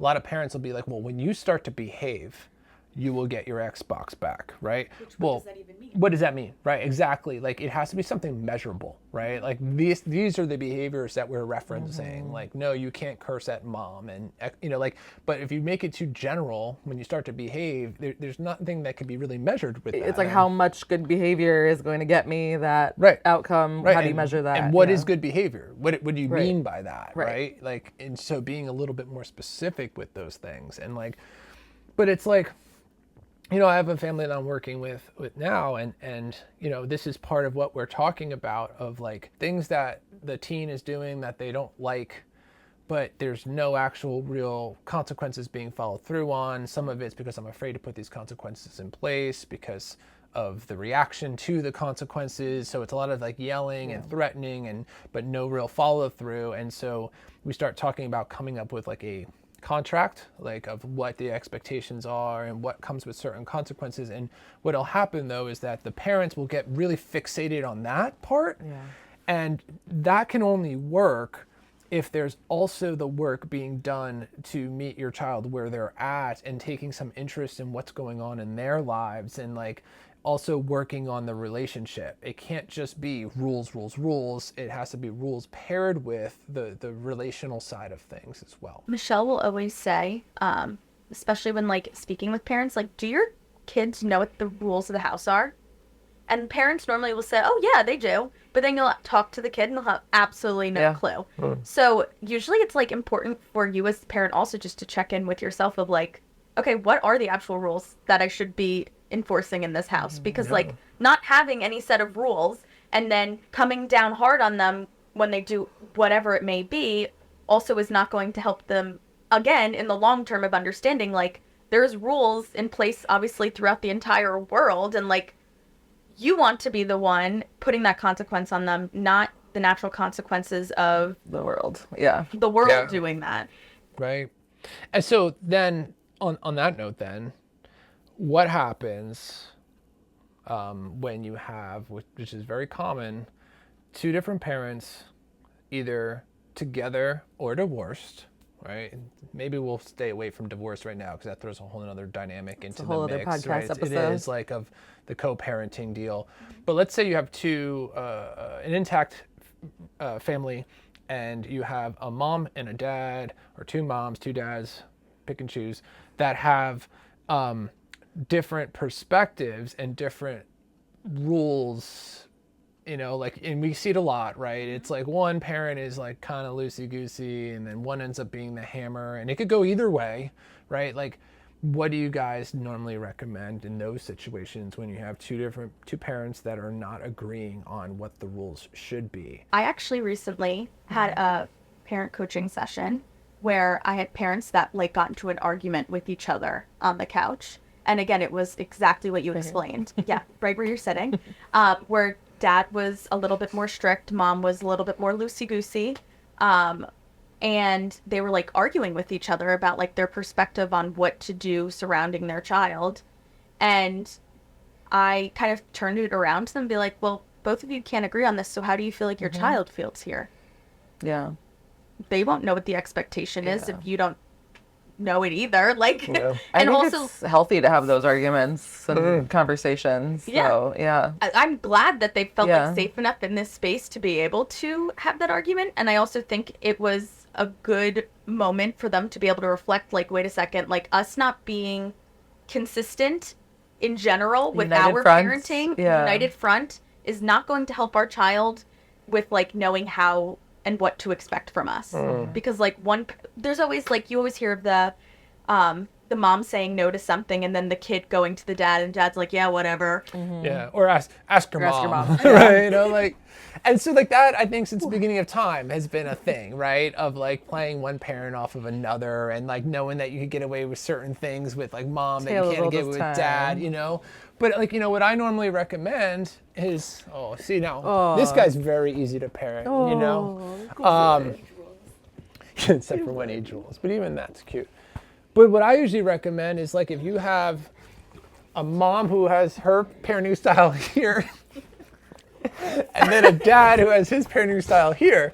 a lot of parents will be like, well, when you start to behave, you will get your Xbox back, right? What does that even mean? What does that mean, right? Exactly. Like, it has to be something measurable, right? Like, these are the behaviors that we're referencing. Like, no, you can't curse at mom, and like. But if you make it too general, when you start to behave, there's nothing that can be really measured with that. It's like how much good behavior is going to get me that outcome. Right. How do you measure that? And what is good behavior? What do you mean by that, Right. right? Like, and so being a little bit more specific with those things, and like, but it's like, I have a family that I'm working with now, and this is part of what we're talking about, of like things that the teen is doing that they don't like, but there's no actual real consequences being followed through on. Some of it's because I'm afraid to put these consequences in place because of the reaction to the consequences. So it's a lot of like yelling and threatening, but no real follow through. And so we start talking about coming up with like a contract, like of what the expectations are and what comes with certain consequences. And what'll happen though is that the parents will get really fixated on that part, and that can only work if there's also the work being done to meet your child where they're at, and taking some interest in what's going on in their lives, and like also working on the relationship. It can't just be rules. It has to be rules paired with the relational side of things as well. Michelle will always say, especially when like speaking with parents, like, do your kids know what the rules of the house are? And parents normally will say, oh yeah, they do. But then you'll talk to the kid and they'll have absolutely no clue. So usually it's like important for you as the parent also just to check in with yourself of like, okay, what are the actual rules that I should be enforcing in this house? Because like not having any set of rules and then coming down hard on them when they do whatever it may be also is not going to help them, again, in the long term of understanding like there's rules in place obviously throughout the entire world, and like you want to be the one putting that consequence on them, not the natural consequences of the world. Doing that. Right. And so then on that note then, what happens when you have, which is very common, two different parents either together or divorced, right? Maybe we'll stay away from divorce right now because that throws a whole other dynamic into the mix. Podcast right? episode. It is like of the co-parenting deal. But let's say you have an intact family, and you have a mom and a dad, or two moms, two dads, pick and choose, that have different perspectives and different rules, and we see it a lot, right? It's like one parent is like kind of loosey-goosey, and then one ends up being the hammer, and it could go either way, right? Like, what do you guys normally recommend in those situations when you have two parents that are not agreeing on what the rules should be? I actually recently had a parent coaching session where I had parents that like got into an argument with each other on the couch. And again, it was exactly what you explained. Yeah, right where you're sitting. Where dad was a little bit more strict, mom was a little bit more loosey-goosey. And they were like arguing with each other about like their perspective on what to do surrounding their child. And I kind of turned it around to them and be like, well, both of you can't agree on this. So how do you feel like your child feels here? Yeah. They won't know what the expectation is if you don't know it either. Like, I and think also it's healthy to have those arguments and conversations. Yeah. So, yeah. I'm glad that they felt like safe enough in this space to be able to have that argument. And I also think it was a good moment for them to be able to reflect, like, wait a second, like us not being consistent in general with our parenting, united front, is not going to help our child with like knowing how and what to expect from us. Because like there's always like, you always hear of the mom saying no to something and then the kid going to the dad and dad's like, yeah, whatever. Yeah, or ask your mom, Ask your mom. right? Like, and so like that, I think since the beginning of time has been a thing, right? Of like playing one parent off of another, and like knowing that you could get away with certain things with like mom that you can't get with dad, But like, what I normally recommend is, this guy's very easy to parent, except for when he drools, but even that's cute. But what I usually recommend is like, if you have a mom who has her parenting style here, and then a dad who has his parenting style here,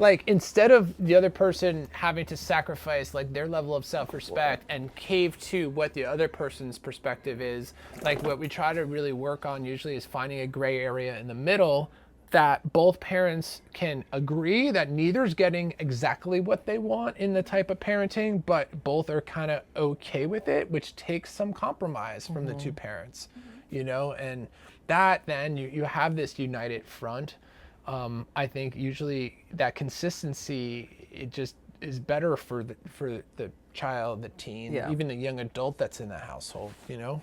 like instead of the other person having to sacrifice like their level of self-respect and cave to what the other person's perspective is, like what we try to really work on usually is finding a gray area in the middle that both parents can agree that neither's getting exactly what they want in the type of parenting, but both are kind of okay with it, which takes some compromise from the two parents, you know, and that then you have this united front. I think usually that consistency, it just is better for the child, the teen, even the young adult that's in the household, you know?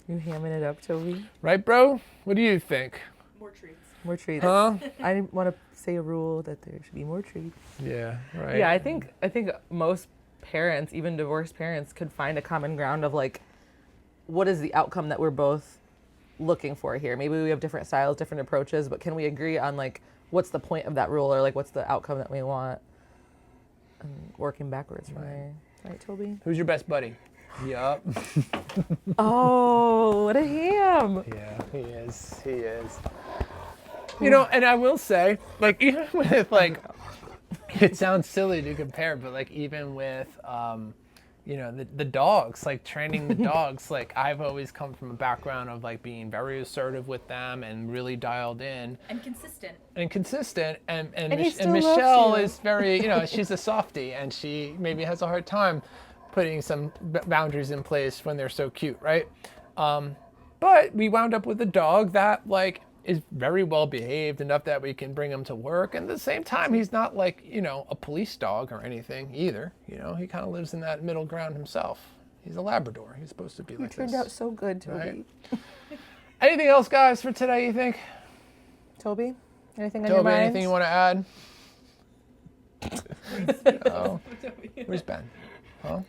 You hamming it up, Toby? Right, bro? What do you think? More treats. More treats. Huh? I didn't want to say a rule that there should be more treats. Yeah, right. Yeah, I think most parents, even divorced parents, could find a common ground of like, what is the outcome that we're both looking for here? Maybe we have different styles, different approaches, but can we agree on like what's the point of that rule, or like what's the outcome that we want, and working backwards from there. Right, Toby? Who's your best buddy? Yup. Oh, what a ham! Yeah, he is. He is. You know, and I will say, like, even with, like, it sounds silly to compare, but, like, even with, you know, the dogs, like, training the dogs, like, I've always come from a background of, like, being very assertive with them and really dialed in. And consistent. And consistent. And he still Michelle loves you. is very, you know, she's a softie, and she maybe has a hard time putting some boundaries in place when they're so cute, right? But we wound up with a dog that, like, is very well behaved enough that we can bring him to work. And at the same time, he's not like, you know, a police dog or anything either. You know, he kind of lives in that middle ground himself. He's a Labrador. He's supposed to be like this. Turned out so good, Toby. Right? Anything else, guys, for today, you think? Toby, anything on your Toby, mind? anything you want to add? Oh, where's Ben? Huh?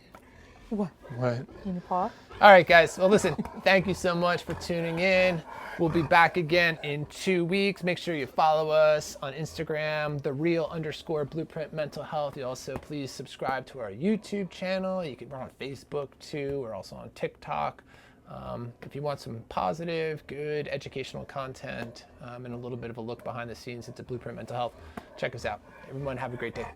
What? What? In your paw? All right, guys. Well, listen, thank you so much for tuning in. We'll be back again in 2 weeks. Make sure you follow us on Instagram, _Blueprint Mental Health. You also please subscribe to our YouTube channel. You can run on Facebook too. We're also on TikTok. If you want some positive, good, educational content and a little bit of a look behind the scenes into Blueprint Mental Health, check us out. Everyone, have a great day.